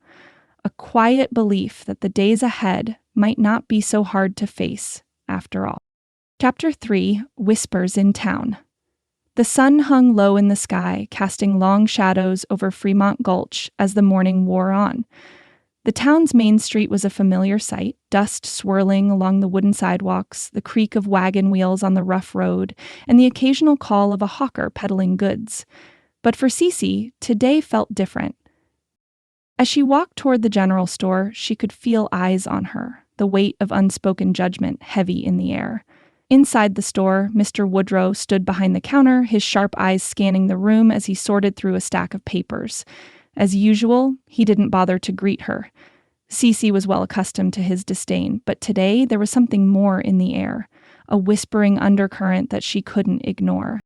a quiet belief that the days ahead might not be so hard to face, after all. Chapter 3, Whispers in Town. The sun hung low in the sky, casting long shadows over Fremont Gulch as the morning wore on. The town's main street was a familiar sight, dust swirling along the wooden sidewalks, the creak of wagon wheels on the rough road, and the occasional call of a hawker peddling goods. But for Cece, today felt different. As she walked toward the general store, she could feel eyes on her, the weight of unspoken judgment heavy in the air. Inside the store, Mr. Woodrow stood behind the counter, his sharp eyes scanning the room as he sorted through a stack of papers. As usual, he didn't bother to greet her. Cece was well accustomed to his disdain, but today there was something more in the air, a whispering undercurrent that she couldn't ignore.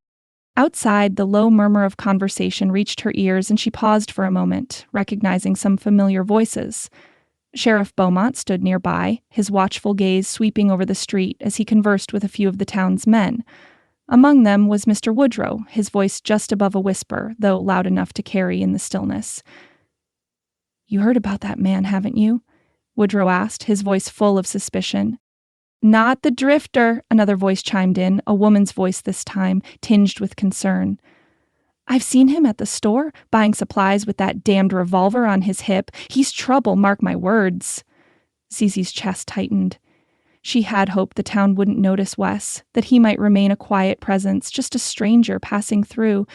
Outside, the low murmur of conversation reached her ears, and she paused for a moment, recognizing some familiar voices. Sheriff Beaumont stood nearby, his watchful gaze sweeping over the street as he conversed with a few of the town's men. Among them was Mr. Woodrow, his voice just above a whisper, though loud enough to carry in the stillness. You heard about that man, haven't you? Woodrow asked, his voice full of suspicion. Not the drifter, another voice chimed in, a woman's voice this time, tinged with concern. I've seen him at the store, buying supplies with that damned revolver on his hip. He's trouble, mark my words. Cece's chest tightened. She had hoped the town wouldn't notice Wes, that he might remain a quiet presence, just a stranger passing through,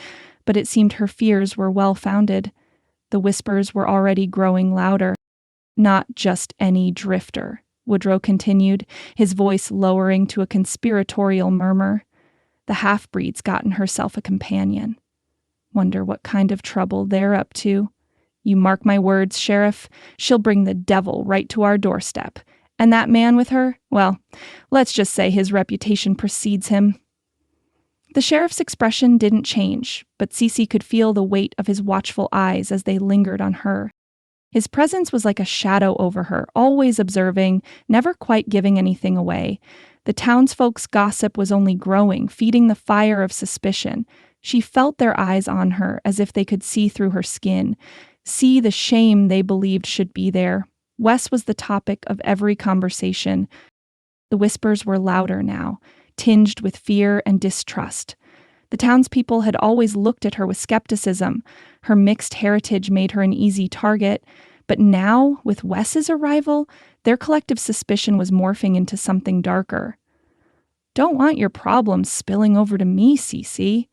but it seemed her fears were well-founded. The whispers were already growing louder. Not just any drifter, Woodrow continued, his voice lowering to a conspiratorial murmur. The half-breed's gotten herself a companion. Wonder what kind of trouble they're up to. You mark my words, Sheriff, she'll bring the devil right to our doorstep. And that man with her, well, let's just say his reputation precedes him. The sheriff's expression didn't change, but Cece could feel the weight of his watchful eyes as they lingered on her. His presence was like a shadow over her, always observing, never quite giving anything away. The townsfolk's gossip was only growing, feeding the fire of suspicion. She felt their eyes on her as if they could see through her skin, see the shame they believed should be there. Wes was the topic of every conversation. The whispers were louder now, tinged with fear and distrust. The townspeople had always looked at her with skepticism. Her mixed heritage made her an easy target, but now, with Wes's arrival, their collective suspicion was morphing into something darker. Don't want your problems spilling over to me, Cece,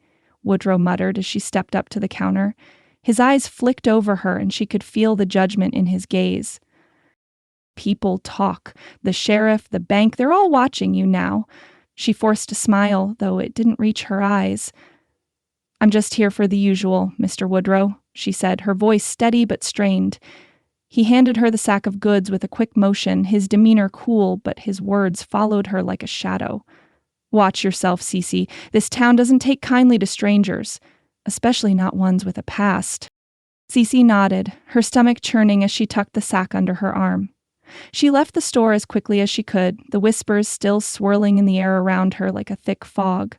Woodrow muttered as she stepped up to the counter. His eyes flicked over her, and she could feel the judgment in his gaze. People talk. The sheriff, the bank, they're all watching you now. She forced a smile, though it didn't reach her eyes. I'm just here for the usual, Mr. Woodrow, she said, her voice steady but strained. He handed her the sack of goods with a quick motion, his demeanor cool, but his words followed her like a shadow. Watch yourself, Cece. This town doesn't take kindly to strangers, especially not ones with a past. Cece nodded, her stomach churning as she tucked the sack under her arm. She left the store as quickly as she could, the whispers still swirling in the air around her like a thick fog.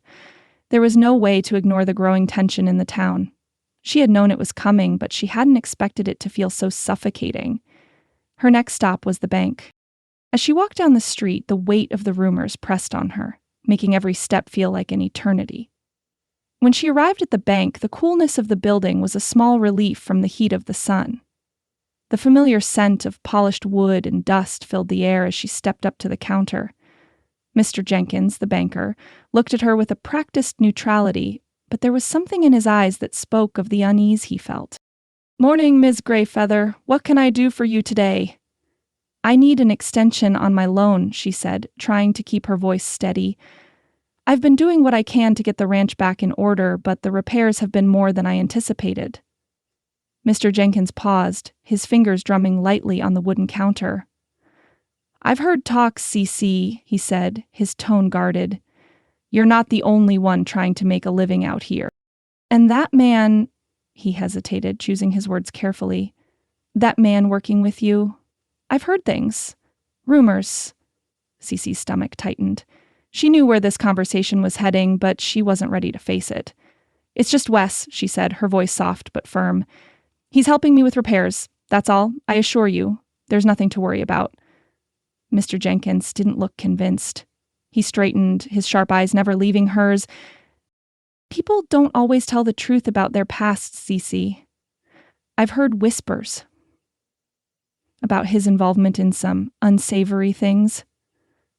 There was no way to ignore the growing tension in the town. She had known it was coming, but she hadn't expected it to feel so suffocating. Her next stop was the bank. As she walked down the street, the weight of the rumors pressed on her. making every step feel like an eternity. When she arrived at the bank, the coolness of the building was a small relief from the heat of the sun. The familiar scent of polished wood and dust filled the air as she stepped up to the counter. Mr. Jenkins, the banker, looked at her with a practiced neutrality, but there was something in his eyes that spoke of the unease he felt. "Morning, Ms. Greyfeather. What can I do for you today?" "I need an extension on my loan," she said, trying to keep her voice steady. "I've been doing what I can to get the ranch back in order, but the repairs have been more than I anticipated." Mr. Jenkins paused, his fingers drumming lightly on the wooden counter. "I've heard talk, CC," he said, his tone guarded. "You're not the only one trying to make a living out here. And that man," he hesitated, choosing his words carefully, "that man working with you, I've heard things. Rumors." CC's stomach tightened. She knew where this conversation was heading, but she wasn't ready to face it. "It's just Wes," she said, her voice soft but firm. "He's helping me with repairs. That's all, I assure you. There's nothing to worry about." Mr. Jenkins didn't look convinced. He straightened, his sharp eyes never leaving hers. "People don't always tell the truth about their past, CC. I've heard whispers about his involvement in some unsavory things,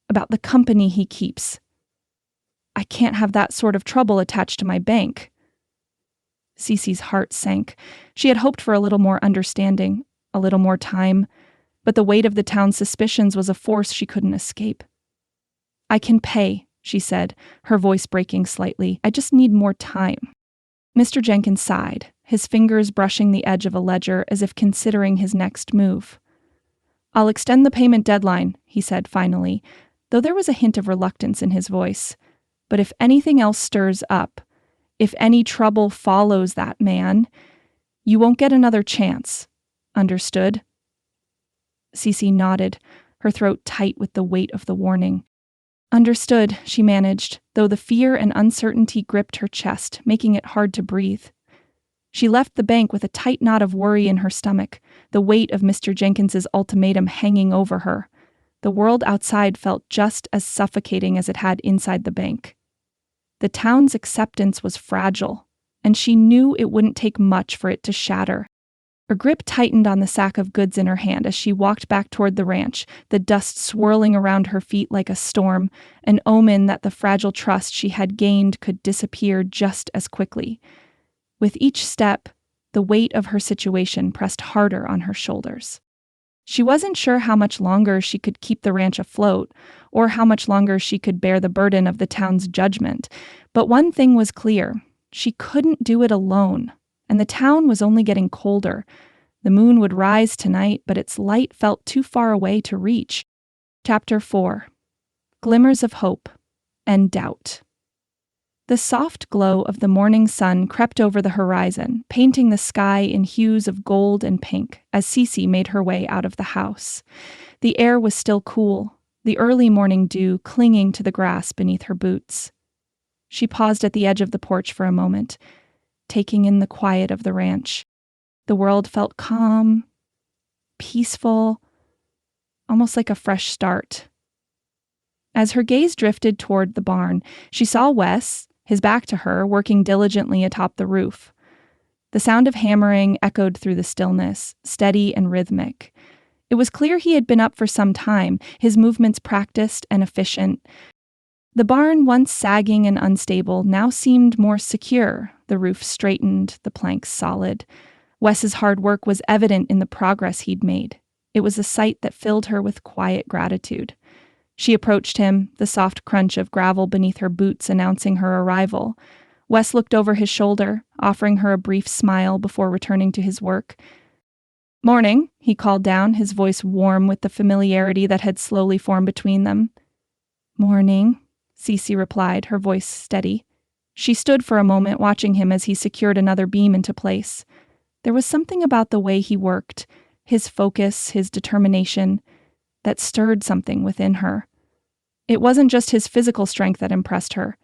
about the company he keeps. I can't have that sort of trouble attached to my bank." Cece's heart sank. She had hoped for a little more understanding, a little more time, but the weight of the town's suspicions was a force she couldn't escape. "I can pay," she said, her voice breaking slightly. "I just need more time." Mr. Jenkins sighed, his fingers brushing the edge of a ledger as if considering his next move. "I'll extend the payment deadline," he said finally, though there was a hint of reluctance in his voice. "But if anything else stirs up, if any trouble follows that man, you won't get another chance. Understood?" Cece nodded, her throat tight with the weight of the warning. "Understood," she managed, though the fear and uncertainty gripped her chest, making it hard to breathe. She left the bank with a tight knot of worry in her stomach, the weight of Mr. Jenkins's ultimatum hanging over her. The world outside felt just as suffocating as it had inside the bank. The town's acceptance was fragile, and she knew it wouldn't take much for it to shatter. Her grip tightened on the sack of goods in her hand as she walked back toward the ranch, the dust swirling around her feet like a storm, an omen that the fragile trust she had gained could disappear just as quickly. With each step, the weight of her situation pressed harder on her shoulders. She wasn't sure how much longer she could keep the ranch afloat, or how much longer she could bear the burden of the town's judgment, but one thing was clear: she couldn't do it alone. And the town was only getting colder. The moon would rise tonight, but its light felt too far away to reach. Chapter 4. Glimmers of Hope and Doubt. The soft glow of the morning sun crept over the horizon, painting the sky in hues of gold and pink as Cece made her way out of the house. The air was still cool, the early morning dew clinging to the grass beneath her boots. She paused at the edge of the porch for a moment, taking in the quiet of the ranch. The world felt calm, peaceful, almost like a fresh start. As her gaze drifted toward the barn, she saw Wes, his back to her, working diligently atop the roof. The sound of hammering echoed through the stillness, steady and rhythmic. It was clear he had been up for some time, his movements practiced and efficient. The barn, once sagging and unstable, now seemed more secure, the roof straightened, the planks solid. Wes's hard work was evident in the progress he'd made. It was a sight that filled her with quiet gratitude. She approached him, the soft crunch of gravel beneath her boots announcing her arrival. Wes looked over his shoulder, offering her a brief smile before returning to his work. "Morning," he called down, his voice warm with the familiarity that had slowly formed between them. "Morning," Cece replied, her voice steady. She stood for a moment watching him as he secured another beam into place. There was something about the way he worked, his focus, his determination, that stirred something within her. It wasn't just his physical strength that impressed her.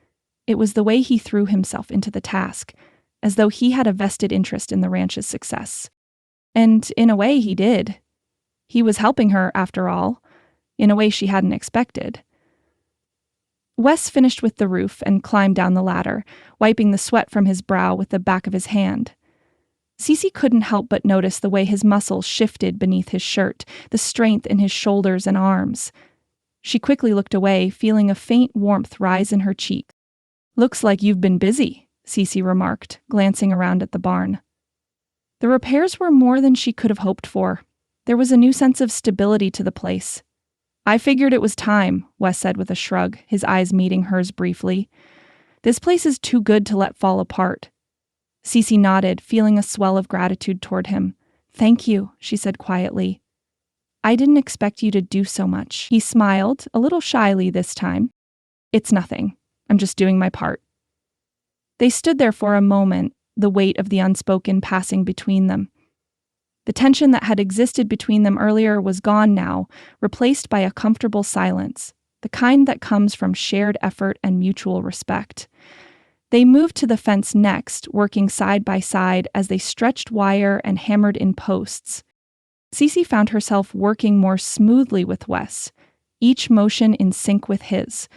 It was the way he threw himself into the task, as though he had a vested interest in the ranch's success. And in a way, he did. He was helping her, after all, in a way she hadn't expected. Wes finished with the roof and climbed down the ladder, wiping the sweat from his brow with the back of his hand. Cece couldn't help but notice the way his muscles shifted beneath his shirt, the strength in his shoulders and arms. She quickly looked away, feeling a faint warmth rise in her cheek. "Looks like you've been busy," Cece remarked, glancing around at the barn. The repairs were more than she could have hoped for. There was a new sense of stability to the place. "I figured it was time," Wes said with a shrug, his eyes meeting hers briefly. "This place is too good to let fall apart." Cece nodded, feeling a swell of gratitude toward him. "Thank you," she said quietly. "I didn't expect you to do so much." He smiled, a little shyly this time. "It's nothing. I'm just doing my part." They stood there for a moment, the weight of the unspoken passing between them. The tension that had existed between them earlier was gone now, replaced by a comfortable silence, the kind that comes from shared effort and mutual respect. They moved to the fence next, working side by side as they stretched wire and hammered in posts. Cece found herself working more smoothly with Wes, each motion in sync with his.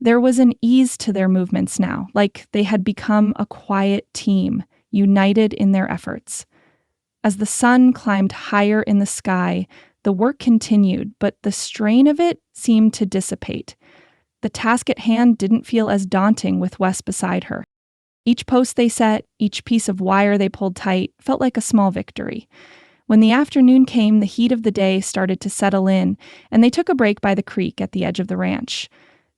There was an ease to their movements now, like they had become a quiet team, united in their efforts. As the sun climbed higher in the sky, the work continued, but the strain of it seemed to dissipate. The task at hand didn't feel as daunting with Wes beside her. Each post they set, each piece of wire they pulled tight, felt like a small victory. When the afternoon came, the heat of the day started to settle in, and they took a break by the creek at the edge of the ranch.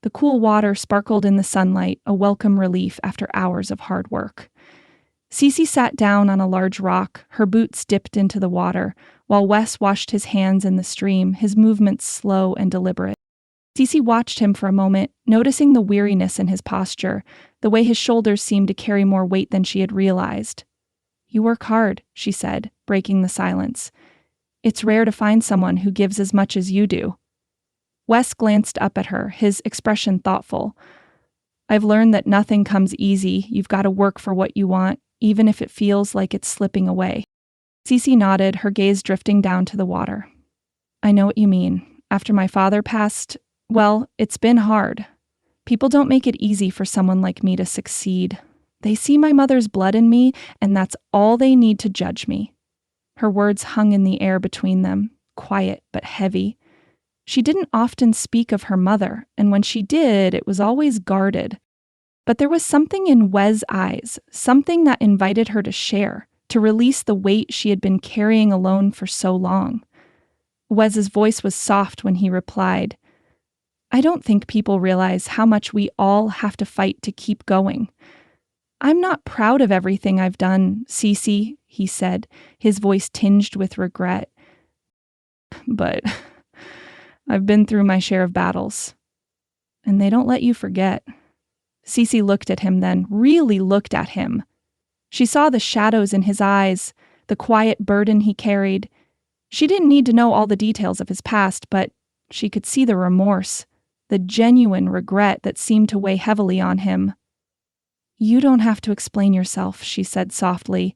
The cool water sparkled in the sunlight, a welcome relief after hours of hard work. Cece sat down on a large rock, her boots dipped into the water, while Wes washed his hands in the stream, his movements slow and deliberate. Cece watched him for a moment, noticing the weariness in his posture, the way his shoulders seemed to carry more weight than she had realized. "You work hard," she said, breaking the silence. "It's rare to find someone who gives as much as you do." Wes glanced up at her, his expression thoughtful. "I've learned that nothing comes easy. You've got to work for what you want, even if it feels like it's slipping away." Cece nodded, her gaze drifting down to the water. "I know what you mean. After my father passed, well, it's been hard. People don't make it easy for someone like me to succeed. They see my mother's blood in me, and that's all they need to judge me." Her words hung in the air between them, quiet but heavy. She didn't often speak of her mother, and when she did, it was always guarded. But there was something in Wes' eyes, something that invited her to share, to release the weight she had been carrying alone for so long. Wes's voice was soft when he replied, "I don't think people realize how much we all have to fight to keep going. I'm not proud of everything I've done, Cece," he said, his voice tinged with regret. "But I've been through my share of battles, and they don't let you forget." Cece looked at him then, really looked at him. She saw the shadows in his eyes, the quiet burden he carried. She didn't need to know all the details of his past, but she could see the remorse, the genuine regret that seemed to weigh heavily on him. "You don't have to explain yourself," she said softly,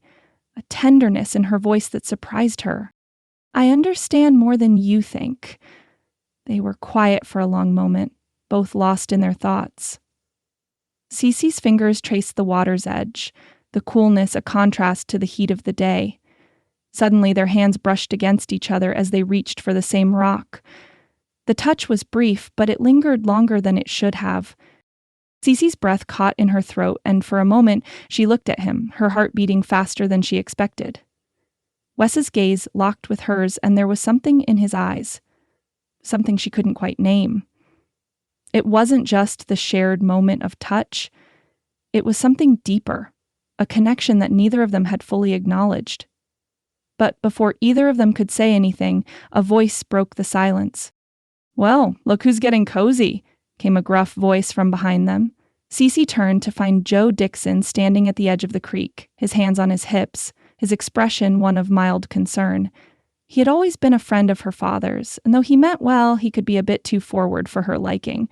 a tenderness in her voice that surprised her. "I understand more than you think." They were quiet for a long moment, both lost in their thoughts. Cece's fingers traced the water's edge, the coolness a contrast to the heat of the day. Suddenly their hands brushed against each other as they reached for the same rock. The touch was brief, but it lingered longer than it should have. Cece's breath caught in her throat, and for a moment she looked at him, her heart beating faster than she expected. Wes's gaze locked with hers, and there was something in his eyes, something she couldn't quite name. It wasn't just the shared moment of touch. It was something deeper, a connection that neither of them had fully acknowledged. But before either of them could say anything, a voice broke the silence. "Well, look who's getting cozy," came a gruff voice from behind them. Cece turned to find Joe Dixon standing at the edge of the creek, his hands on his hips, his expression one of mild concern. He had always been a friend of her father's, and though he meant well, he could be a bit too forward for her liking.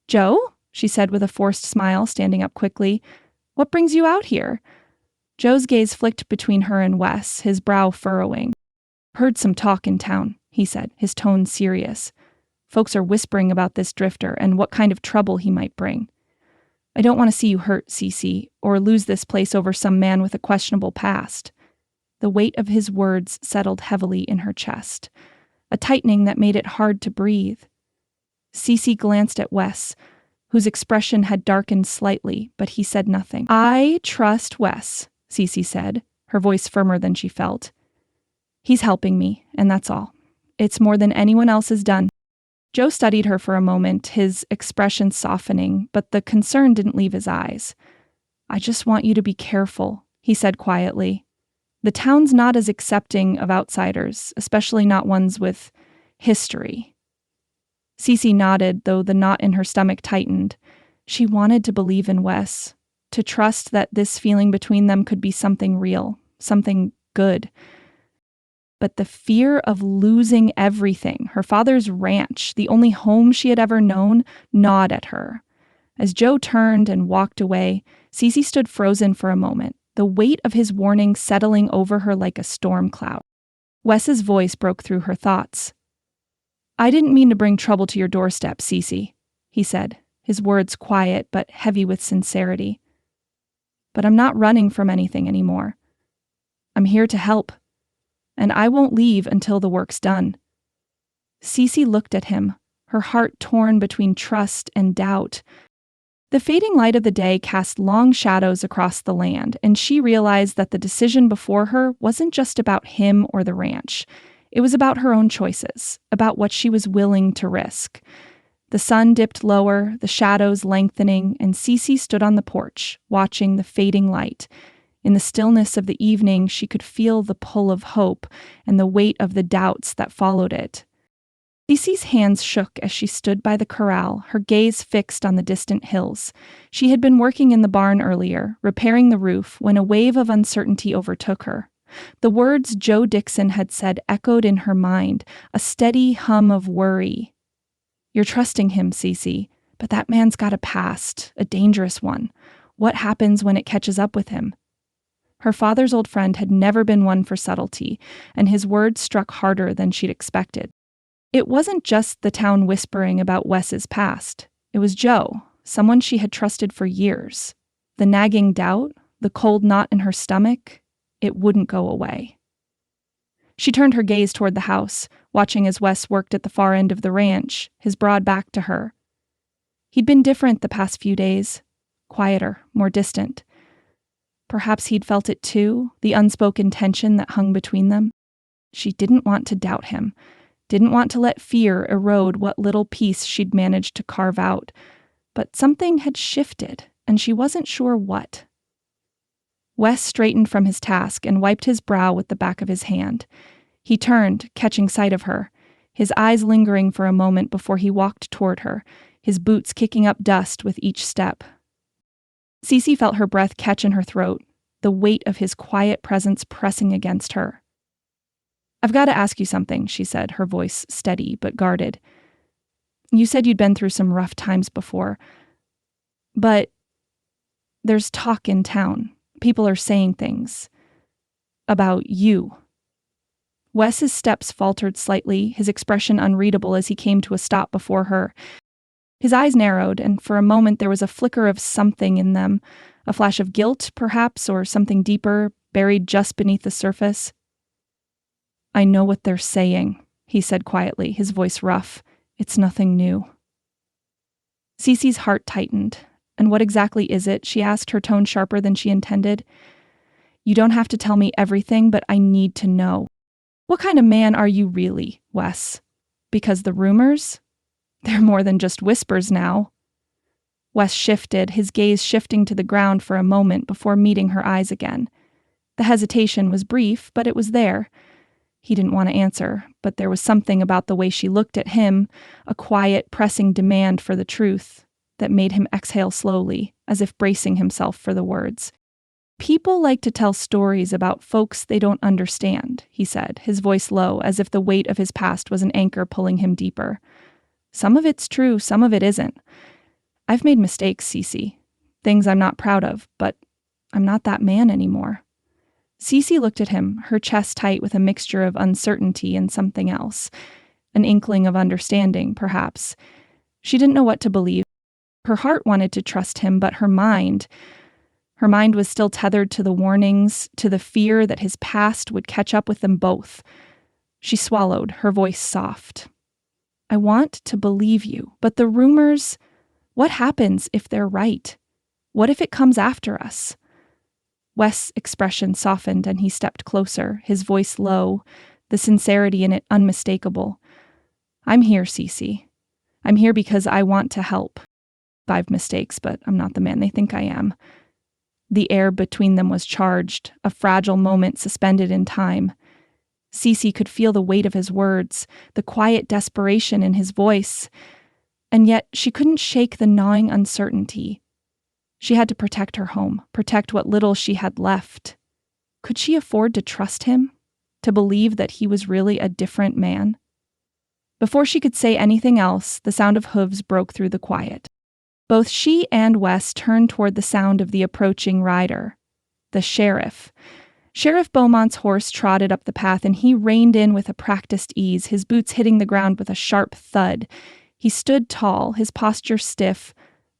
"Joe?" she said with a forced smile, standing up quickly. "What brings you out here?" Joe's gaze flicked between her and Wes, his brow furrowing. "Heard some talk in town," he said, his tone serious. Folks are whispering about this drifter and what kind of trouble he might bring. I don't want to see you hurt, Cece, or lose this place over some man with a questionable past." The weight of his words settled heavily in her chest, a tightening that made it hard to breathe. Cece glanced at Wes, whose expression had darkened slightly, but he said nothing. "I trust Wes," Cece said, her voice firmer than she felt. "He's helping me, and that's all. It's more than anyone else has done." Joe studied her for a moment, his expression softening, but the concern didn't leave his eyes. "I just want you to be careful," he said quietly. "The town's not as accepting of outsiders, especially not ones with history." Cece nodded, though the knot in her stomach tightened. She wanted to believe in Wes, to trust that this feeling between them could be something real, something good. But the fear of losing everything, her father's ranch, the only home she had ever known, gnawed at her. As Joe turned and walked away, Cece stood frozen for a moment, the weight of his warning settling over her like a storm cloud. Wes's voice broke through her thoughts. "I didn't mean to bring trouble to your doorstep, Cece," he said, his words quiet but heavy with sincerity. "But I'm not running from anything anymore. I'm here to help, and I won't leave until the work's done." Cece looked at him, her heart torn between trust and doubt. The fading light of the day cast long shadows across the land, and she realized that the decision before her wasn't just about him or the ranch. It was about her own choices, about what she was willing to risk. The sun dipped lower, the shadows lengthening, and Cece stood on the porch, watching the fading light. In the stillness of the evening, she could feel the pull of hope and the weight of the doubts that followed it. Cece's hands shook as she stood by the corral, her gaze fixed on the distant hills. She had been working in the barn earlier, repairing the roof, when a wave of uncertainty overtook her. The words Joe Dixon had said echoed in her mind, a steady hum of worry. "You're trusting him, Cece, but that man's got a past, a dangerous one. What happens when it catches up with him?" Her father's old friend had never been one for subtlety, and his words struck harder than she'd expected. It wasn't just the town whispering about Wes's past. It was Joe, someone she had trusted for years. The nagging doubt, the cold knot in her stomach, it wouldn't go away. She turned her gaze toward the house, watching as Wes worked at the far end of the ranch, his broad back to her. He'd been different the past few days, quieter, more distant. Perhaps he'd felt it too, the unspoken tension that hung between them. She didn't want to doubt him, didn't want to let fear erode what little piece she'd managed to carve out. But something had shifted, and she wasn't sure what. Wes straightened from his task and wiped his brow with the back of his hand. He turned, catching sight of her, his eyes lingering for a moment before he walked toward her, his boots kicking up dust with each step. Cece felt her breath catch in her throat, the weight of his quiet presence pressing against her. "I've got to ask you something," she said, her voice steady but guarded. "You said you'd been through some rough times before, but there's talk in town. People are saying things about you." Wes's steps faltered slightly, his expression unreadable as he came to a stop before her. His eyes narrowed, and for a moment there was a flicker of something in them, a flash of guilt, perhaps, or something deeper, buried just beneath the surface. "I know what they're saying," he said quietly, his voice rough. "It's nothing new." Cece's heart tightened. "And what exactly is it?" she asked, her tone sharper than she intended. "You don't have to tell me everything, but I need to know. What kind of man are you really, Wes? Because the rumors? They're more than just whispers now." Wes shifted, his gaze shifting to the ground for a moment before meeting her eyes again. The hesitation was brief, but it was there. He didn't want to answer, but there was something about the way she looked at him, a quiet, pressing demand for the truth, that made him exhale slowly, as if bracing himself for the words. "People like to tell stories about folks they don't understand," he said, his voice low, as if the weight of his past was an anchor pulling him deeper. "Some of it's true, some of it isn't. I've made mistakes, Cece. Things I'm not proud of, but I'm not that man anymore." Cece looked at him, her chest tight with a mixture of uncertainty and something else. an inkling of understanding, perhaps. She didn't know what to believe. Her heart wanted to trust him, but her mind was still tethered to the warnings, to the fear that his past would catch up with them both. She swallowed, her voice soft. I want to believe you, but the rumors, what happens if they're right? What if it comes after us? Wes' expression softened and he stepped closer, his voice low, the sincerity in it unmistakable. I'm here, Cece. I'm here because I want to help. I've mistakes, but I'm not the man they think I am. The air between them was charged, a fragile moment suspended in time. Cece could feel the weight of his words, the quiet desperation in his voice, and yet she couldn't shake the gnawing uncertainty. She had to protect her home, protect what little she had left. Could she afford to trust him? To believe that he was really a different man? Before she could say anything else, the sound of hooves broke through the quiet. Both she and Wes turned toward the sound of the approaching rider. The sheriff. Sheriff Beaumont's horse trotted up the path, and he reined in with a practiced ease, his boots hitting the ground with a sharp thud. He stood tall, his posture stiff,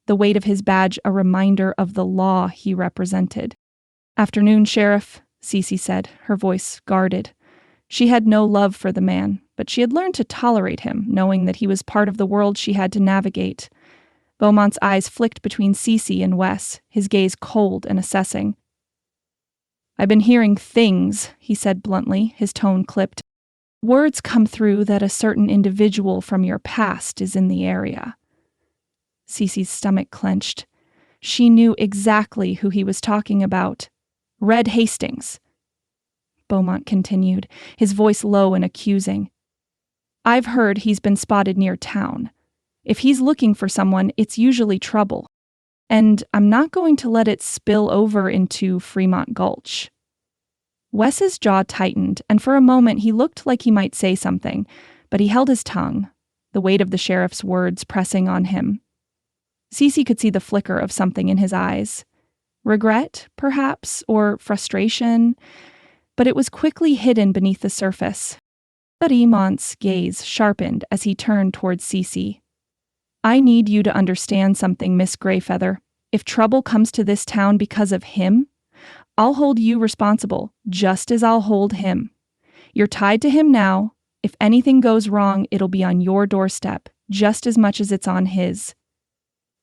the weight of his badge a reminder of the law he represented. Afternoon, Sheriff, Cece said, her voice guarded. She had no love for the man, but she had learned to tolerate him, knowing that he was part of the world she had to navigate. Beaumont's eyes flicked between Cece and Wes, his gaze cold and assessing. I've been hearing things, he said bluntly, his tone clipped. Words come through that a certain individual from your past is in the area. Cece's stomach clenched. She knew exactly who he was talking about. Red Hastings. Beaumont continued, his voice low and accusing. I've heard he's been spotted near town. If he's looking for someone, it's usually trouble. And I'm not going to let it spill over into Fremont Gulch. Wes's jaw tightened, and for a moment he looked like he might say something, but he held his tongue, the weight of the sheriff's words pressing on him. Cece could see the flicker of something in his eyes. Regret, perhaps, or frustration, but it was quickly hidden beneath the surface. Beaumont's gaze sharpened as he turned towards Cece. I need you to understand something, Miss Greyfeather. If trouble comes to this town because of him, I'll hold you responsible, just as I'll hold him. You're tied to him now. If anything goes wrong, it'll be on your doorstep, just as much as it's on his.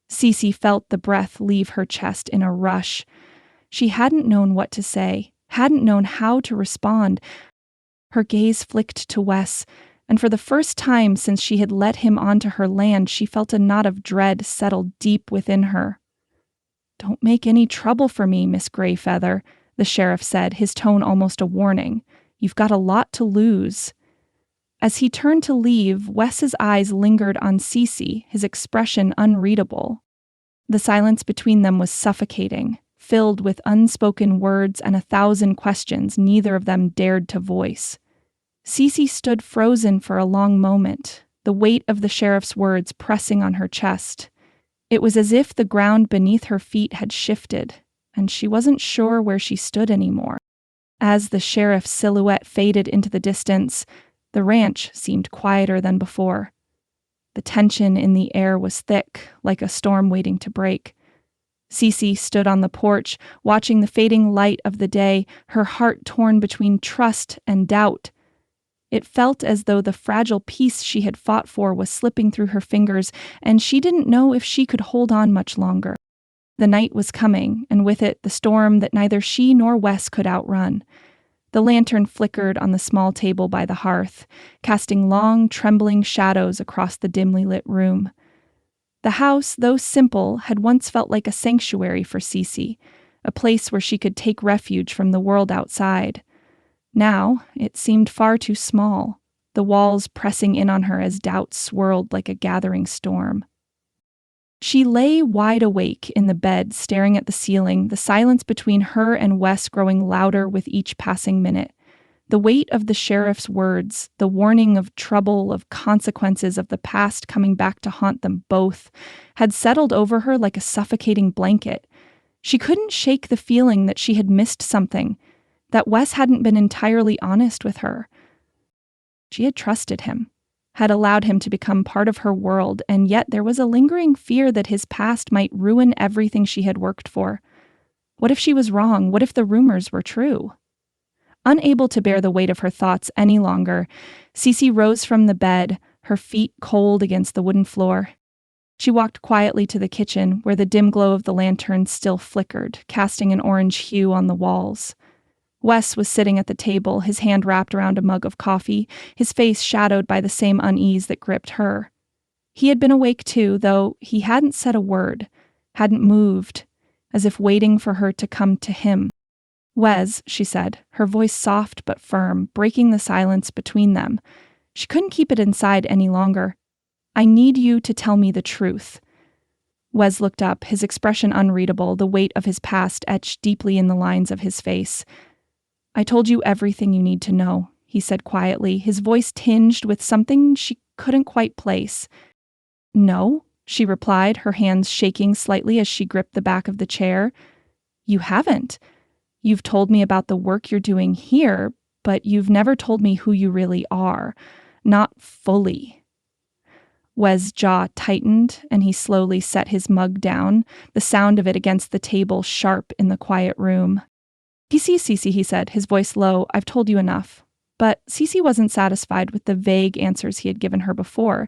Cece felt the breath leave her chest in a rush. She hadn't known what to say, hadn't known how to respond. Her gaze flicked to Wes, and for the first time since she had let him onto her land, she felt a knot of dread settle deep within her. Don't make any trouble for me, Miss Greyfeather, the sheriff said, his tone almost a warning. You've got a lot to lose. As he turned to leave, Wes's eyes lingered on Cece, his expression unreadable. The silence between them was suffocating, filled with unspoken words and 1,000 questions neither of them dared to voice. Cece stood frozen for a long moment, the weight of the sheriff's words pressing on her chest. It was as if the ground beneath her feet had shifted, and she wasn't sure where she stood anymore. As the sheriff's silhouette faded into the distance, the ranch seemed quieter than before. The tension in the air was thick, like a storm waiting to break. Cece stood on the porch, watching the fading light of the day, her heart torn between trust and doubt. It felt as though the fragile peace she had fought for was slipping through her fingers, and she didn't know if she could hold on much longer. The night was coming, and with it the storm that neither she nor Wes could outrun. The lantern flickered on the small table by the hearth, casting long, trembling shadows across the dimly lit room. The house, though simple, had once felt like a sanctuary for Cece, a place where she could take refuge from the world outside. Now, it seemed far too small, the walls pressing in on her as doubt swirled like a gathering storm. She lay wide awake in the bed, staring at the ceiling, the silence between her and Wes growing louder with each passing minute. The weight of the sheriff's words, the warning of trouble, of consequences of the past coming back to haunt them both, had settled over her like a suffocating blanket. She couldn't shake the feeling that she had missed something, that Wes hadn't been entirely honest with her. She had trusted him. had allowed him to become part of her world, and yet there was a lingering fear that his past might ruin everything she had worked for. What if she was wrong? What if the rumors were true? Unable to bear the weight of her thoughts any longer, Cece rose from the bed, her feet cold against the wooden floor. She walked quietly to the kitchen, where the dim glow of the lantern still flickered, casting an orange hue on the walls. Wes was sitting at the table, his hand wrapped around a mug of coffee, his face shadowed by the same unease that gripped her. He had been awake too, though he hadn't said a word, hadn't moved, as if waiting for her to come to him. "Wes," she said, her voice soft but firm, breaking the silence between them. She couldn't keep it inside any longer. "I need you to tell me the truth." Wes looked up, his expression unreadable, the weight of his past etched deeply in the lines of his face. "I told you everything you need to know," he said quietly, his voice tinged with something she couldn't quite place. "No," she replied, her hands shaking slightly as she gripped the back of the chair. "You haven't. You've told me about the work you're doing here, but you've never told me who you really are. Not fully." Wes' jaw tightened, and he slowly set his mug down, the sound of it against the table sharp in the quiet room. Cece, he said, his voice low, "I've told you enough." But Cece wasn't satisfied with the vague answers he had given her before.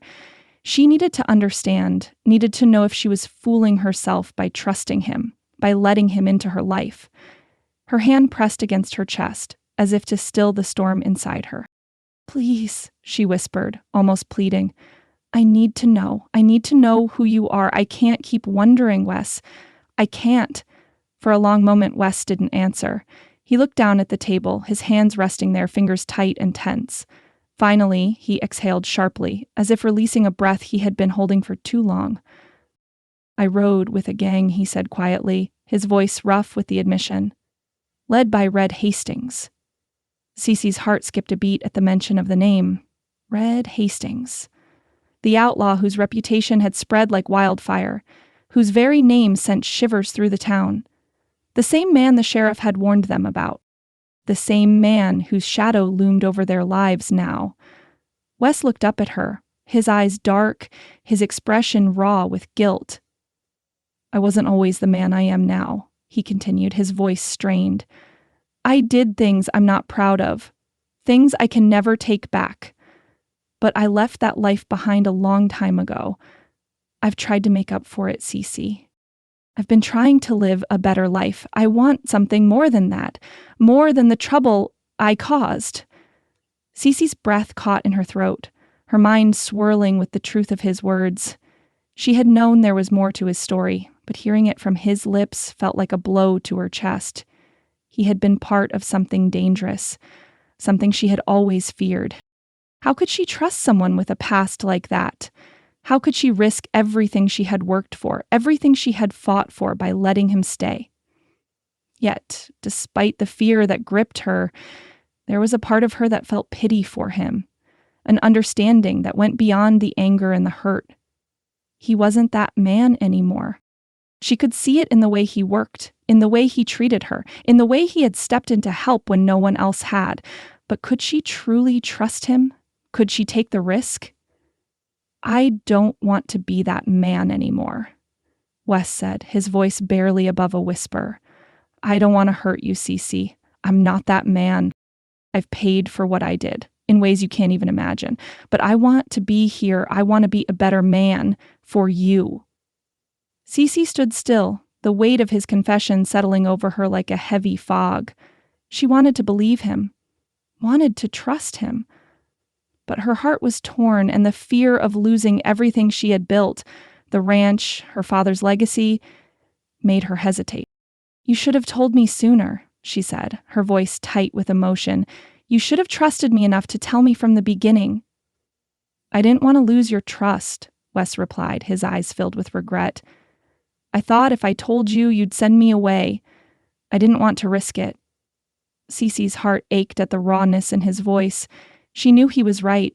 She needed to understand, needed to know if she was fooling herself by trusting him, by letting him into her life. Her hand pressed against her chest, as if to still the storm inside her. "Please," she whispered, almost pleading. "I need to know. I need to know who you are. I can't keep wondering, Wes. I can't." For a long moment, Wes didn't answer. He looked down at the table, his hands resting there, fingers tight and tense. Finally, he exhaled sharply, as if releasing a breath he had been holding for too long. "I rode with a gang," he said quietly, his voice rough with the admission. "Led by Red Hastings." Cece's heart skipped a beat at the mention of the name. Red Hastings. The outlaw whose reputation had spread like wildfire, whose very name sent shivers through the town. The same man the sheriff had warned them about. The same man whose shadow loomed over their lives now. Wes looked up at her, his eyes dark, his expression raw with guilt. "I wasn't always the man I am now," he continued, his voice strained. "I did things I'm not proud of, things I can never take back. But I left that life behind a long time ago. I've tried to make up for it, Cece. I've been trying to live a better life. I want something more than that, more than the trouble I caused." Cece's breath caught in her throat, her mind swirling with the truth of his words. She had known there was more to his story, but hearing it from his lips felt like a blow to her chest. He had been part of something dangerous, something she had always feared. How could she trust someone with a past like that? How could she risk everything she had worked for, everything she had fought for by letting him stay? Yet, despite the fear that gripped her, there was a part of her that felt pity for him, an understanding that went beyond the anger and the hurt. He wasn't that man anymore. She could see it in the way he worked, in the way he treated her, in the way he had stepped in to help when no one else had. But could she truly trust him? Could she take the risk? "I don't want to be that man anymore," Wes said, his voice barely above a whisper. "I don't want to hurt you, Cece. I'm not that man. I've paid for what I did, in ways you can't even imagine. But I want to be here. I want to be a better man for you." Cece stood still, the weight of his confession settling over her like a heavy fog. She wanted to believe him, wanted to trust him. But her heart was torn, and the fear of losing everything she had built, the ranch, her father's legacy, made her hesitate. "You should have told me sooner," she said, her voice tight with emotion. "You should have trusted me enough to tell me from the beginning." "I didn't want to lose your trust," Wes replied, his eyes filled with regret. "I thought if I told you, you'd send me away. I didn't want to risk it." Cece's heart ached at the rawness in his voice. She knew he was right.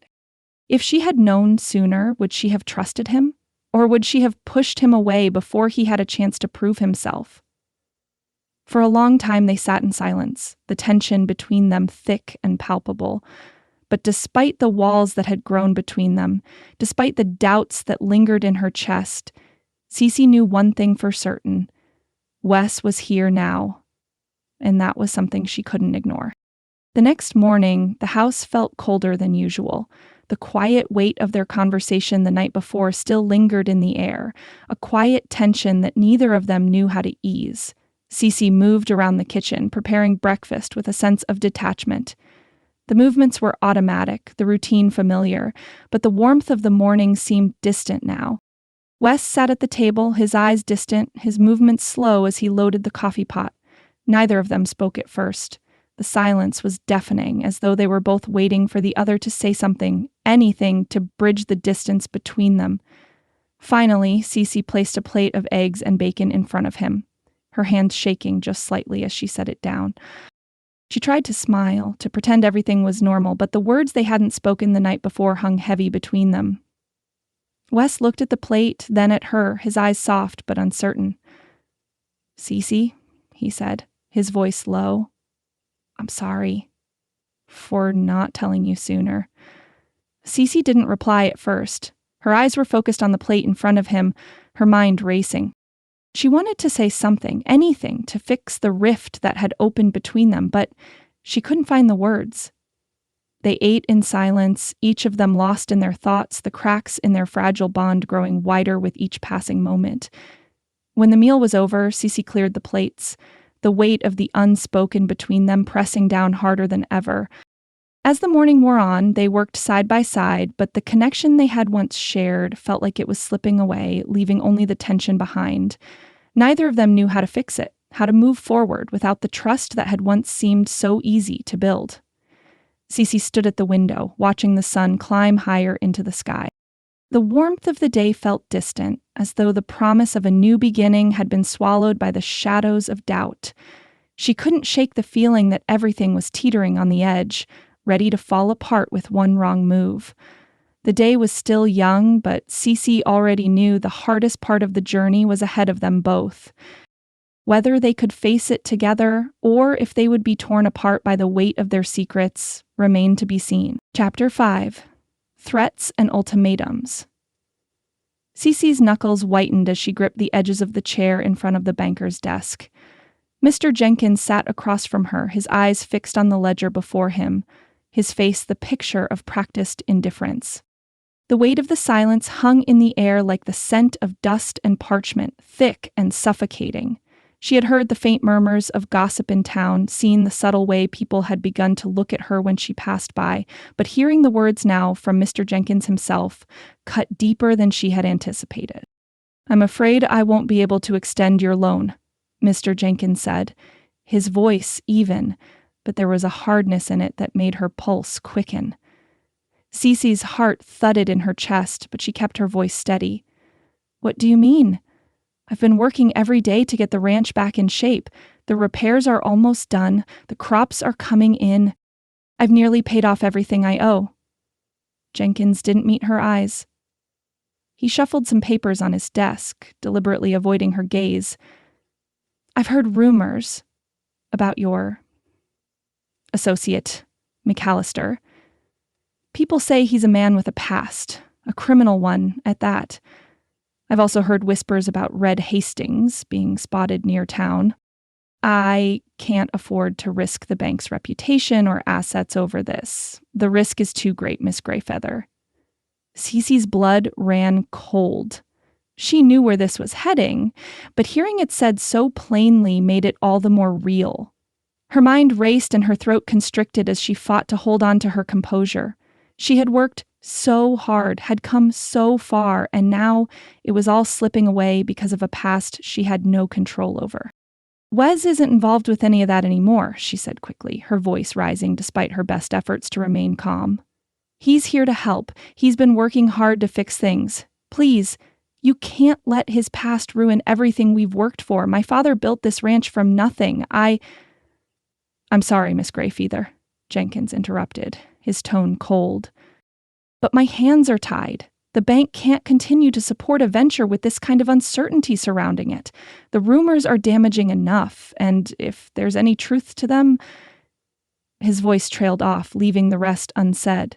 If she had known sooner, would she have trusted him? Or would she have pushed him away before he had a chance to prove himself? For a long time they sat in silence, the tension between them thick and palpable. But despite the walls that had grown between them, despite the doubts that lingered in her chest, Cece knew one thing for certain. Wes was here now, and that was something she couldn't ignore. The next morning, the house felt colder than usual. The quiet weight of their conversation the night before still lingered in the air, a quiet tension that neither of them knew how to ease. Cece moved around the kitchen, preparing breakfast with a sense of detachment. The movements were automatic, the routine familiar, but the warmth of the morning seemed distant now. Wes sat at the table, his eyes distant, his movements slow as he loaded the coffee pot. Neither of them spoke at first. The silence was deafening, as though they were both waiting for the other to say something, anything to bridge the distance between them. Finally, Cece placed a plate of eggs and bacon in front of him, her hands shaking just slightly as she set it down. She tried to smile, to pretend everything was normal, but the words they hadn't spoken the night before hung heavy between them. Wes looked at the plate, then at her, his eyes soft but uncertain. "Cece," he said, his voice low. "I'm sorry for not telling you sooner." Cece didn't reply at first. Her eyes were focused on the plate in front of him, her mind racing. She wanted to say something, anything, to fix the rift that had opened between them, but she couldn't find the words. They ate in silence, each of them lost in their thoughts, the cracks in their fragile bond growing wider with each passing moment. When the meal was over, Cece cleared the plates, the weight of the unspoken between them pressing down harder than ever. As the morning wore on, they worked side by side, but the connection they had once shared felt like it was slipping away, leaving only the tension behind. Neither of them knew how to fix it, how to move forward without the trust that had once seemed so easy to build. Cece stood at the window, watching the sun climb higher into the sky. The warmth of the day felt distant, as though the promise of a new beginning had been swallowed by the shadows of doubt. She couldn't shake the feeling that everything was teetering on the edge, ready to fall apart with one wrong move. The day was still young, but Cece already knew the hardest part of the journey was ahead of them both. Whether they could face it together, or if they would be torn apart by the weight of their secrets, remained to be seen. Chapter 5. Threats and Ultimatums. Cece's knuckles whitened as she gripped the edges of the chair in front of the banker's desk. Mr. Jenkins sat across from her, his eyes fixed on the ledger before him, his face the picture of practiced indifference. The weight of the silence hung in the air like the scent of dust and parchment, thick and suffocating. She had heard the faint murmurs of gossip in town, seen the subtle way people had begun to look at her when she passed by, but hearing the words now from Mr. Jenkins himself cut deeper than she had anticipated. "I'm afraid I won't be able to extend your loan," Mr. Jenkins said, his voice even, but there was a hardness in it that made her pulse quicken. Cece's heart thudded in her chest, but she kept her voice steady. "What do you mean? I've been working every day to get the ranch back in shape. The repairs are almost done. The crops are coming in. I've nearly paid off everything I owe." Jenkins didn't meet her eyes. He shuffled some papers on his desk, deliberately avoiding her gaze. "I've heard rumors about your associate, McAllister. People say he's a man with a past, a criminal one at that. I've also heard whispers about Red Hastings being spotted near town. I can't afford to risk the bank's reputation or assets over this. The risk is too great, Miss Greyfeather." Cece's blood ran cold. She knew where this was heading, but hearing it said so plainly made it all the more real. Her mind raced and her throat constricted as she fought to hold on to her composure. She had worked so hard, had come so far, and now it was all slipping away because of a past she had no control over. "Wes isn't involved with any of that anymore," she said quickly, her voice rising despite her best efforts to remain calm. "He's here to help. He's been working hard to fix things. Please, you can't let his past ruin everything we've worked for. My father built this ranch from nothing. I'm sorry, Miss Greyfeather," Jenkins interrupted, his tone cold. "But my hands are tied. The bank can't continue to support a venture with this kind of uncertainty surrounding it. The rumors are damaging enough, and if there's any truth to them..." His voice trailed off, leaving the rest unsaid.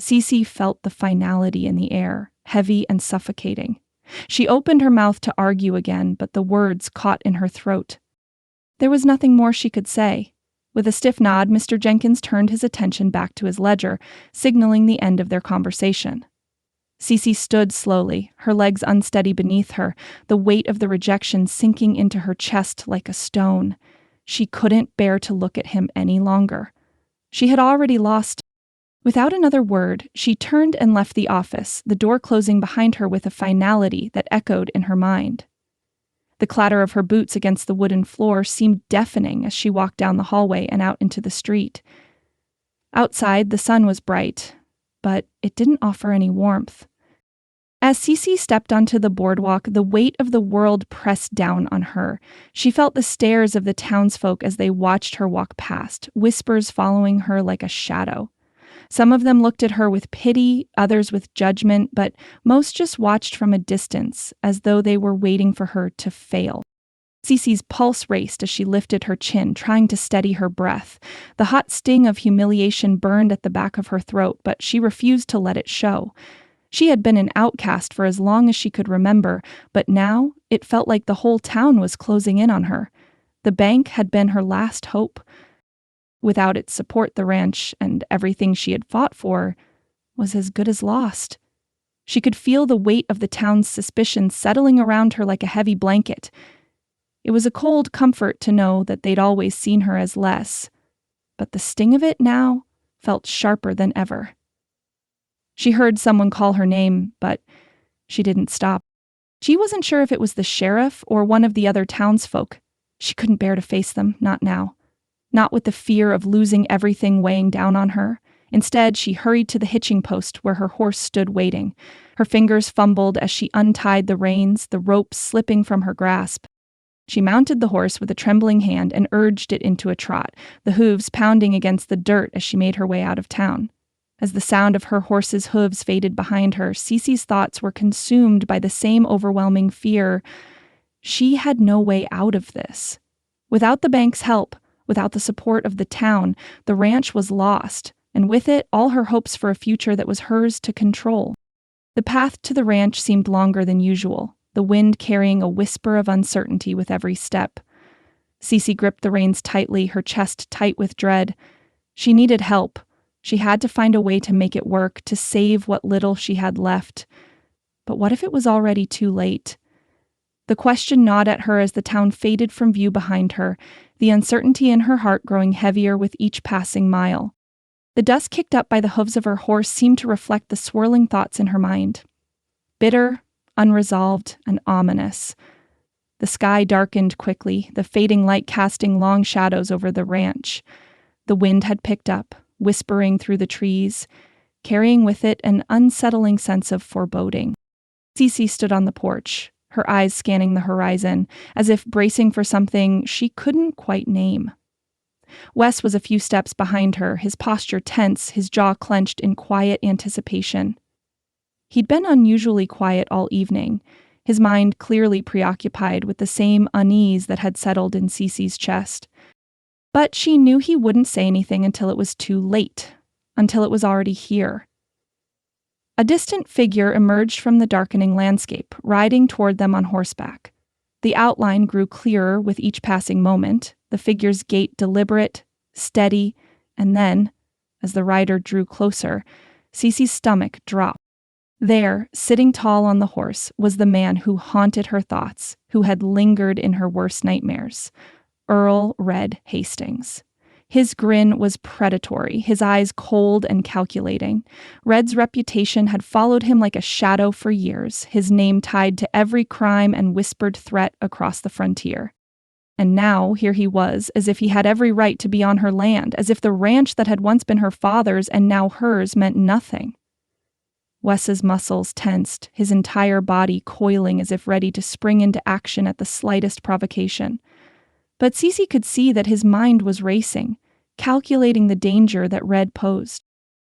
Cece felt the finality in the air, heavy and suffocating. She opened her mouth to argue again, but the words caught in her throat. There was nothing more she could say. With a stiff nod, Mr. Jenkins turned his attention back to his ledger, signaling the end of their conversation. Cece stood slowly, her legs unsteady beneath her, the weight of the rejection sinking into her chest like a stone. She couldn't bear to look at him any longer. She had already lost. Without another word, she turned and left the office, the door closing behind her with a finality that echoed in her mind. The clatter of her boots against the wooden floor seemed deafening as she walked down the hallway and out into the street. Outside, the sun was bright, but it didn't offer any warmth. As Cece stepped onto the boardwalk, the weight of the world pressed down on her. She felt the stares of the townsfolk as they watched her walk past, whispers following her like a shadow. Some of them looked at her with pity, others with judgment, but most just watched from a distance, as though they were waiting for her to fail. Cece's pulse raced as she lifted her chin, trying to steady her breath. The hot sting of humiliation burned at the back of her throat, but she refused to let it show. She had been an outcast for as long as she could remember, but now it felt like the whole town was closing in on her. The bank had been her last hope. Without its support, the ranch and everything she had fought for was as good as lost. She could feel the weight of the town's suspicion settling around her like a heavy blanket. It was a cold comfort to know that they'd always seen her as less, but the sting of it now felt sharper than ever. She heard someone call her name, but she didn't stop. She wasn't sure if it was the sheriff or one of the other townsfolk. She couldn't bear to face them, not now. Not with the fear of losing everything weighing down on her. Instead, she hurried to the hitching post where her horse stood waiting. Her fingers fumbled as she untied the reins, the rope slipping from her grasp. She mounted the horse with a trembling hand and urged it into a trot, the hooves pounding against the dirt as she made her way out of town. As the sound of her horse's hooves faded behind her, Cece's thoughts were consumed by the same overwhelming fear. She had no way out of this. Without the bank's help, without the support of the town, the ranch was lost, and with it, all her hopes for a future that was hers to control. The path to the ranch seemed longer than usual, the wind carrying a whisper of uncertainty with every step. Cece gripped the reins tightly, her chest tight with dread. She needed help. She had to find a way to make it work, to save what little she had left. But what if it was already too late? The question gnawed at her as the town faded from view behind her, the uncertainty in her heart growing heavier with each passing mile. The dust kicked up by the hooves of her horse seemed to reflect the swirling thoughts in her mind. Bitter, unresolved, and ominous. The sky darkened quickly, the fading light casting long shadows over the ranch. The wind had picked up, whispering through the trees, carrying with it an unsettling sense of foreboding. Cece stood on the porch, her eyes scanning the horizon, as if bracing for something she couldn't quite name. Wes was a few steps behind her, his posture tense, his jaw clenched in quiet anticipation. He'd been unusually quiet all evening, his mind clearly preoccupied with the same unease that had settled in Cece's chest. But she knew he wouldn't say anything until it was too late, until it was already here. A distant figure emerged from the darkening landscape, riding toward them on horseback. The outline grew clearer with each passing moment, the figure's gait deliberate, steady, and then, as the rider drew closer, Cece's stomach dropped. There, sitting tall on the horse, was the man who haunted her thoughts, who had lingered in her worst nightmares. Earl Red Hastings. His grin was predatory, his eyes cold and calculating. Red's reputation had followed him like a shadow for years, his name tied to every crime and whispered threat across the frontier. And now, here he was, as if he had every right to be on her land, as if the ranch that had once been her father's and now hers meant nothing. Wes's muscles tensed, his entire body coiling as if ready to spring into action at the slightest provocation. But Cece could see that his mind was racing, calculating the danger that Red posed.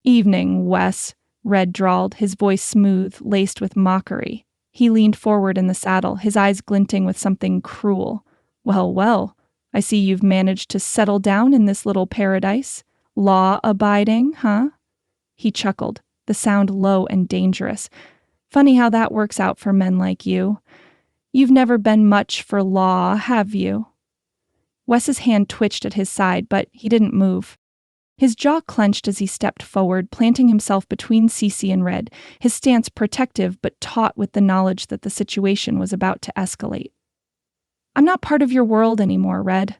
"Evening, Wes," Red drawled, his voice smooth, laced with mockery. He leaned forward in the saddle, his eyes glinting with something cruel. Well, I see you've managed to settle down in this little paradise. Law-abiding, huh? He chuckled, the sound low and dangerous. Funny how that works out for men like you. You've never been much for law, have you? Wes's hand twitched at his side, but he didn't move. His jaw clenched as he stepped forward, planting himself between Cece and Red, his stance protective but taut with the knowledge that the situation was about to escalate. I'm not part of your world anymore, Red,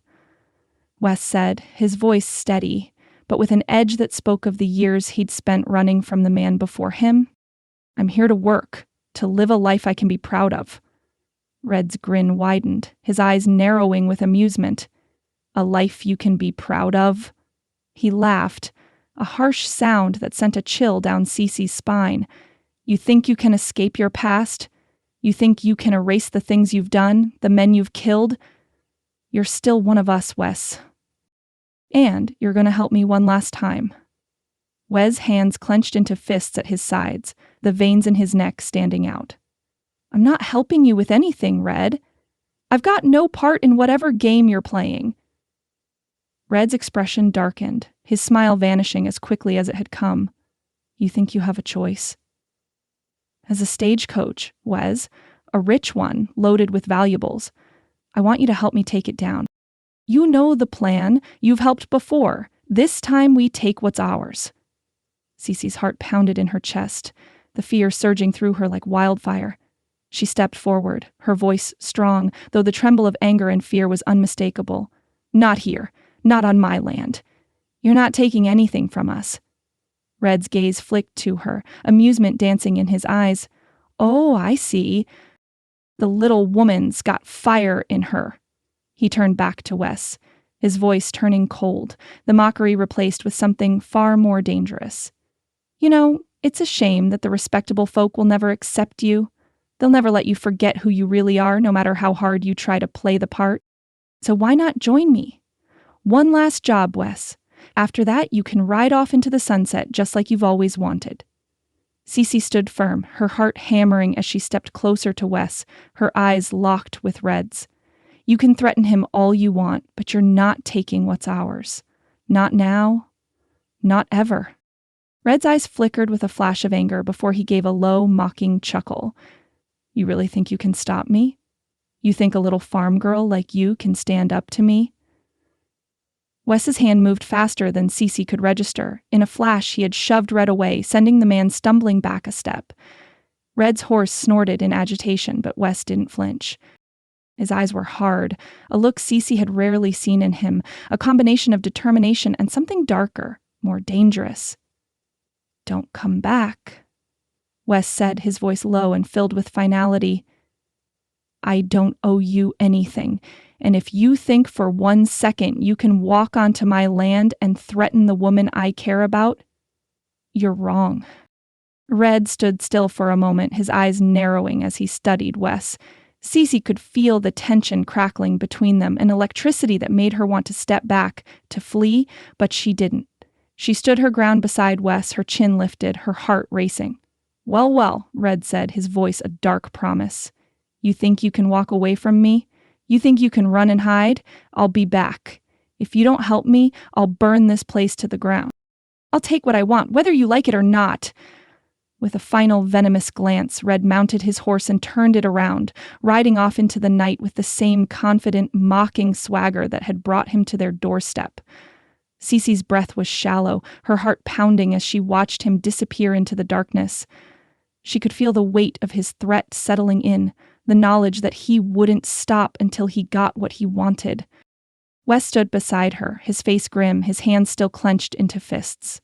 Wes said, his voice steady, but with an edge that spoke of the years he'd spent running from the man before him. I'm here to work, to live a life I can be proud of. Red's grin widened, his eyes narrowing with amusement. A life you can be proud of? He laughed, a harsh sound that sent a chill down Cece's spine. You think you can escape your past? You think you can erase the things you've done, the men you've killed? You're still one of us, Wes. And you're going to help me one last time. Wes' hands clenched into fists at his sides, the veins in his neck standing out. I'm not helping you with anything, Red. I've got no part in whatever game you're playing. Red's expression darkened, his smile vanishing as quickly as it had come. You think you have a choice? As a stagecoach, Wes, a rich one, loaded with valuables, I want you to help me take it down. You know the plan. You've helped before. This time we take what's ours. Cece's heart pounded in her chest, the fear surging through her like wildfire. She stepped forward, her voice strong, though the tremble of anger and fear was unmistakable. Not here. Not on my land. You're not taking anything from us. Red's gaze flicked to her, amusement dancing in his eyes. Oh, I see. The little woman's got fire in her. He turned back to Wes, his voice turning cold, the mockery replaced with something far more dangerous. You know, it's a shame that the respectable folk will never accept you. They'll never let you forget who you really are, no matter how hard you try to play the part. So why not join me? One last job, Wes. After that, you can ride off into the sunset just like you've always wanted. Cece stood firm, her heart hammering as she stepped closer to Wes, her eyes locked with Red's. You can threaten him all you want, but you're not taking what's ours. Not now. Not ever. Red's eyes flickered with a flash of anger before he gave a low, mocking chuckle. You really think you can stop me? You think a little farm girl like you can stand up to me? Wes's hand moved faster than Cece could register. In a flash, he had shoved Red away, sending the man stumbling back a step. Red's horse snorted in agitation, but Wes didn't flinch. His eyes were hard, a look Cece had rarely seen in him, a combination of determination and something darker, more dangerous. Don't come back, Wes said, his voice low and filled with finality. I don't owe you anything. And if you think for 1 second you can walk onto my land and threaten the woman I care about, you're wrong. Red stood still for a moment, his eyes narrowing as he studied Wes. Cece could feel the tension crackling between them, an electricity that made her want to step back, to flee, but she didn't. She stood her ground beside Wes, her chin lifted, her heart racing. Well, well, Red said, his voice a dark promise. You think you can walk away from me? You think you can run and hide? I'll be back. If you don't help me, I'll burn this place to the ground. I'll take what I want, whether you like it or not. With a final venomous glance, Red mounted his horse and turned it around, riding off into the night with the same confident, mocking swagger that had brought him to their doorstep. Cece's breath was shallow, her heart pounding as she watched him disappear into the darkness. She could feel the weight of his threat settling in, the knowledge that he wouldn't stop until he got what he wanted. Wes stood beside her, his face grim, his hands still clenched into fists.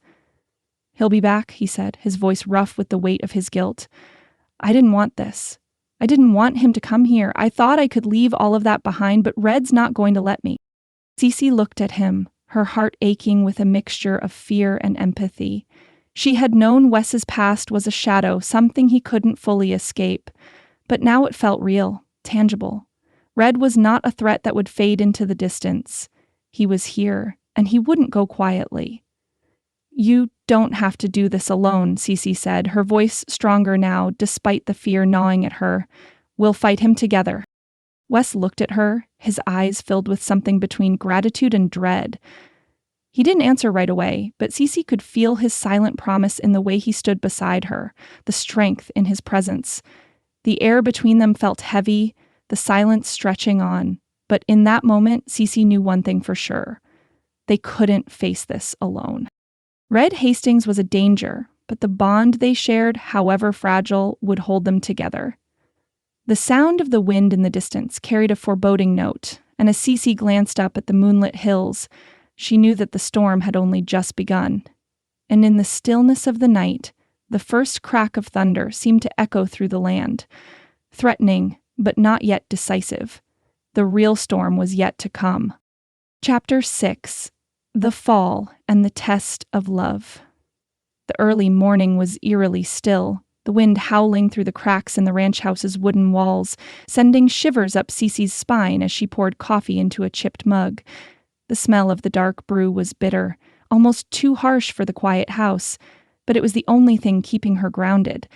He'll be back, he said, his voice rough with the weight of his guilt. I didn't want this. I didn't want him to come here. I thought I could leave all of that behind, but Red's not going to let me. Cece looked at him, her heart aching with a mixture of fear and empathy. She had known Wes's past was a shadow, something he couldn't fully escape. But now it felt real, tangible. Red was not a threat that would fade into the distance. He was here, and he wouldn't go quietly. You don't have to do this alone, Cece said, her voice stronger now, despite the fear gnawing at her. We'll fight him together. Wes looked at her, his eyes filled with something between gratitude and dread. He didn't answer right away, but Cece could feel his silent promise in the way he stood beside her, the strength in his presence. The air between them felt heavy, the silence stretching on. But in that moment, Cece knew one thing for sure. They couldn't face this alone. Red Hastings was a danger, but the bond they shared, however fragile, would hold them together. The sound of the wind in the distance carried a foreboding note, and as Cece glanced up at the moonlit hills, she knew that the storm had only just begun. And in the stillness of the night, the first crack of thunder seemed to echo through the land, threatening, but not yet decisive. The real storm was yet to come. Chapter 6: The Fall and the Test of Love. The early morning was eerily still, the wind howling through the cracks in the ranch house's wooden walls, sending shivers up Cece's spine as she poured coffee into a chipped mug. The smell of the dark brew was bitter, almost too harsh for the quiet house, but it was the only thing keeping her grounded.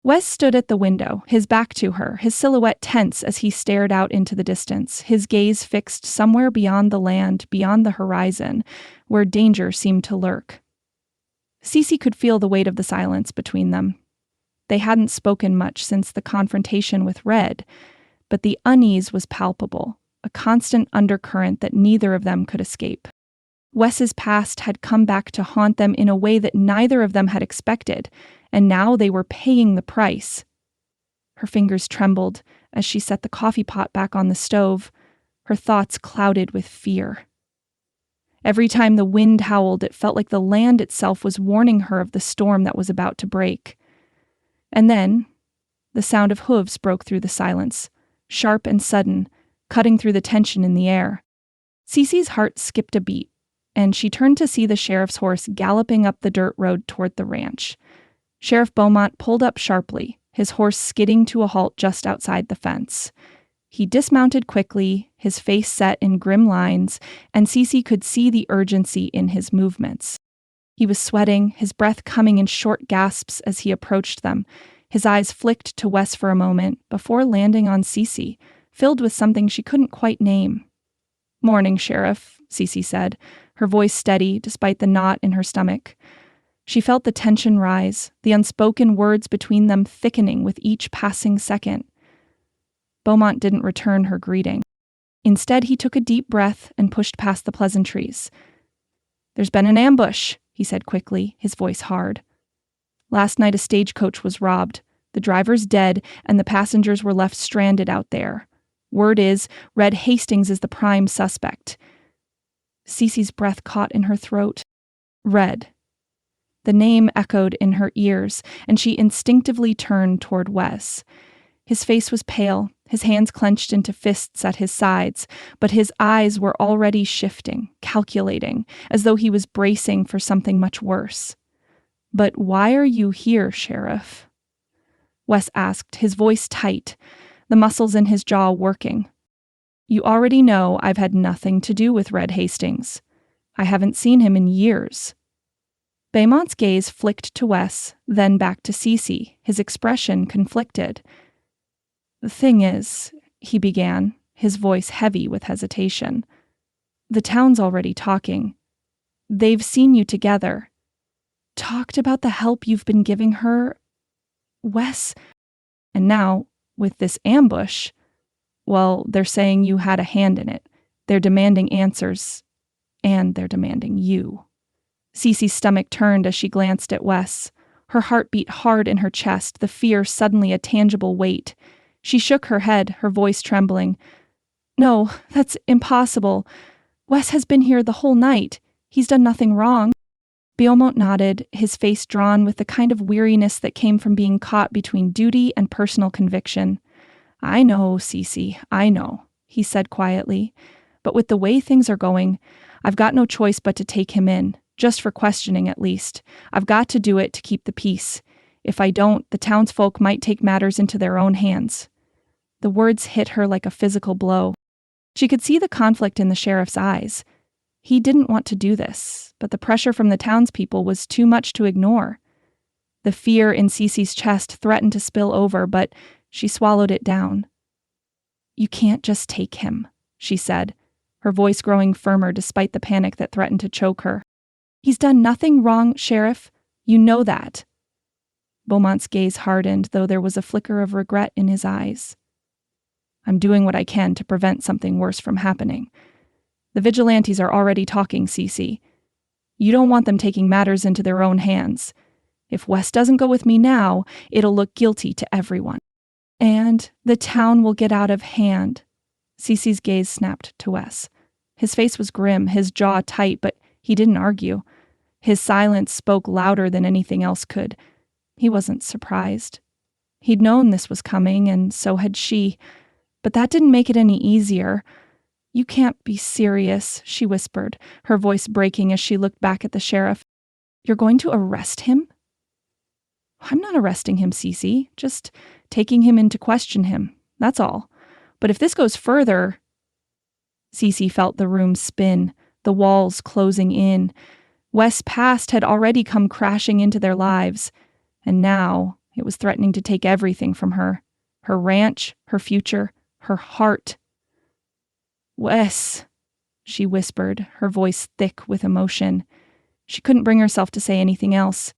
Wes stood at the window, his back to her, his silhouette tense as he stared out into the distance, his gaze fixed somewhere beyond the land, beyond the horizon, where danger seemed to lurk. Cece could feel the weight of the silence between them. They hadn't spoken much since the confrontation with Red, but the unease was palpable, a constant undercurrent that neither of them could escape. Wes's past had come back to haunt them in a way that neither of them had expected, and now they were paying the price. Her fingers trembled as she set the coffee pot back on the stove, her thoughts clouded with fear. Every time the wind howled, it felt like the land itself was warning her of the storm that was about to break. And then, the sound of hooves broke through the silence, sharp and sudden, cutting through the tension in the air. Cece's heart skipped a beat, and she turned to see the sheriff's horse galloping up the dirt road toward the ranch. Sheriff Beaumont pulled up sharply, his horse skidding to a halt just outside the fence. He dismounted quickly, his face set in grim lines, and Cece could see the urgency in his movements. He was sweating, his breath coming in short gasps as he approached them. His eyes flicked to Wes for a moment before landing on Cece, filled with something she couldn't quite name. "Morning, Sheriff," Cece said, her voice steady despite the knot in her stomach. She felt the tension rise, the unspoken words between them thickening with each passing second. Beaumont didn't return her greeting. Instead, he took a deep breath and pushed past the pleasantries. "There's been an ambush," he said quickly, his voice hard. "Last night a stagecoach was robbed, the driver's dead, and the passengers were left stranded out there. Word is, Red Hastings is the prime suspect." Cece's breath caught in her throat. Red. The name echoed in her ears, and she instinctively turned toward Wes. His face was pale, his hands clenched into fists at his sides, but his eyes were already shifting, calculating, as though he was bracing for something much worse. "But why are you here, Sheriff?" Wes asked, his voice tight, the muscles in his jaw working. "You already know I've had nothing to do with Red Hastings. I haven't seen him in years." Beaumont's gaze flicked to Wes, then back to Cece, his expression conflicted. "The thing is," he began, his voice heavy with hesitation, "the town's already talking. They've seen you together. Talked about the help you've been giving her. Wes, and now, with this ambush, well, they're saying you had a hand in it. They're demanding answers, and they're demanding you." Cece's stomach turned as she glanced at Wes. Her heart beat hard in her chest, the fear suddenly a tangible weight. She shook her head, her voice trembling. "No, that's impossible. Wes has been here the whole night. He's done nothing wrong." Beaumont nodded, his face drawn with the kind of weariness that came from being caught between duty and personal conviction. "I know, Cece, I know," he said quietly. "But with the way things are going, I've got no choice but to take him in, just for questioning at least. I've got to do it to keep the peace. If I don't, the townsfolk might take matters into their own hands." The words hit her like a physical blow. She could see the conflict in the sheriff's eyes. He didn't want to do this, but the pressure from the townspeople was too much to ignore. The fear in Cece's chest threatened to spill over, but she swallowed it down. "You can't just take him," she said, her voice growing firmer despite the panic that threatened to choke her. He's done nothing wrong, Sheriff. You know that. Beaumont's gaze hardened, though there was a flicker of regret in his eyes. I'm doing what I can to prevent something worse from happening. The vigilantes are already talking, Cece. You don't want them taking matters into their own hands. If Wes doesn't go with me now, it'll look guilty to everyone. And the town will get out of hand. Cece's gaze snapped to Wes. His face was grim, his jaw tight, but he didn't argue. His silence spoke louder than anything else could. He wasn't surprised. He'd known this was coming, and so had she. But that didn't make it any easier. You can't be serious, she whispered, her voice breaking as she looked back at the sheriff. You're going to arrest him? I'm not arresting him, Cece. Just taking him in to question him. That's all. But if this goes further... Cece felt the room spin, the walls closing in. Wes' past had already come crashing into their lives, and now it was threatening to take everything from her. Her ranch, her future, her heart. Wes, she whispered, her voice thick with emotion. She couldn't bring herself to say anything else.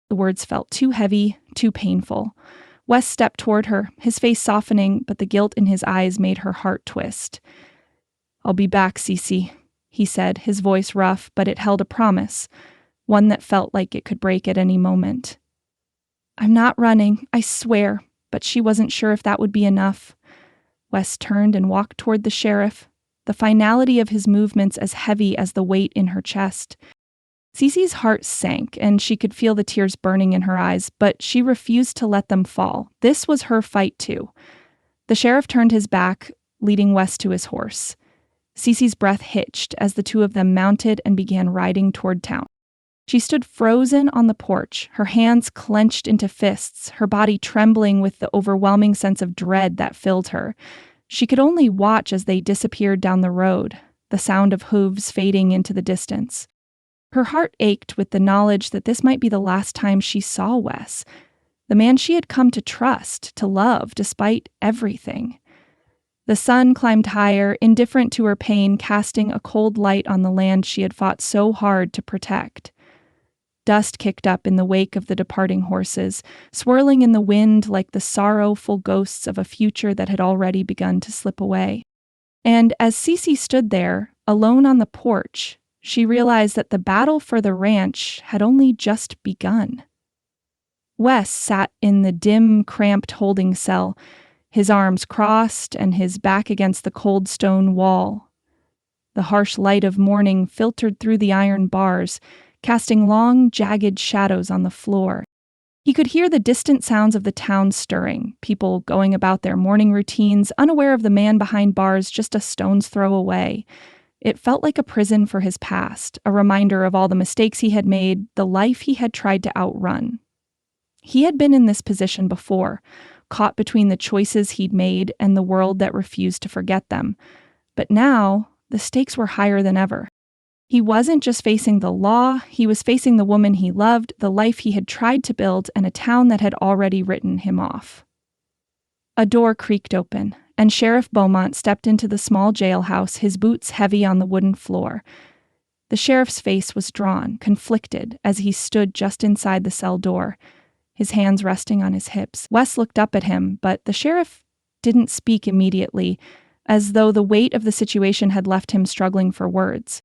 The words felt too heavy, too painful. Wes stepped toward her, his face softening, but the guilt in his eyes made her heart twist. I'll be back, Cece, he said, his voice rough, but it held a promise, one that felt like it could break at any moment. I'm not running, I swear, but she wasn't sure if that would be enough. Wes turned and walked toward the sheriff, the finality of his movements as heavy as the weight in her chest. Cece's heart sank, and she could feel the tears burning in her eyes, but she refused to let them fall. This was her fight, too. The sheriff turned his back, leading Wes to his horse. Cece's breath hitched as the two of them mounted and began riding toward town. She stood frozen on the porch, her hands clenched into fists, her body trembling with the overwhelming sense of dread that filled her. She could only watch as they disappeared down the road, the sound of hooves fading into the distance. Her heart ached with the knowledge that this might be the last time she saw Wes, the man she had come to trust, to love, despite everything. The sun climbed higher, indifferent to her pain, casting a cold light on the land she had fought so hard to protect. Dust kicked up in the wake of the departing horses, swirling in the wind like the sorrowful ghosts of a future that had already begun to slip away. And as Cece stood there, alone on the porch, she realized that the battle for the ranch had only just begun. Wes sat in the dim, cramped holding cell, his arms crossed and his back against the cold stone wall. The harsh light of morning filtered through the iron bars, casting long, jagged shadows on the floor. He could hear the distant sounds of the town stirring, people going about their morning routines, unaware of the man behind bars just a stone's throw away. It felt like a prison for his past, a reminder of all the mistakes he had made, the life he had tried to outrun. He had been in this position before, caught between the choices he'd made and the world that refused to forget them. But now, the stakes were higher than ever. He wasn't just facing the law, he was facing the woman he loved, the life he had tried to build, and a town that had already written him off. A door creaked open, and Sheriff Beaumont stepped into the small jailhouse, his boots heavy on the wooden floor. The sheriff's face was drawn, conflicted, as he stood just inside the cell door, his hands resting on his hips. Wes looked up at him, but the sheriff didn't speak immediately, as though the weight of the situation had left him struggling for words.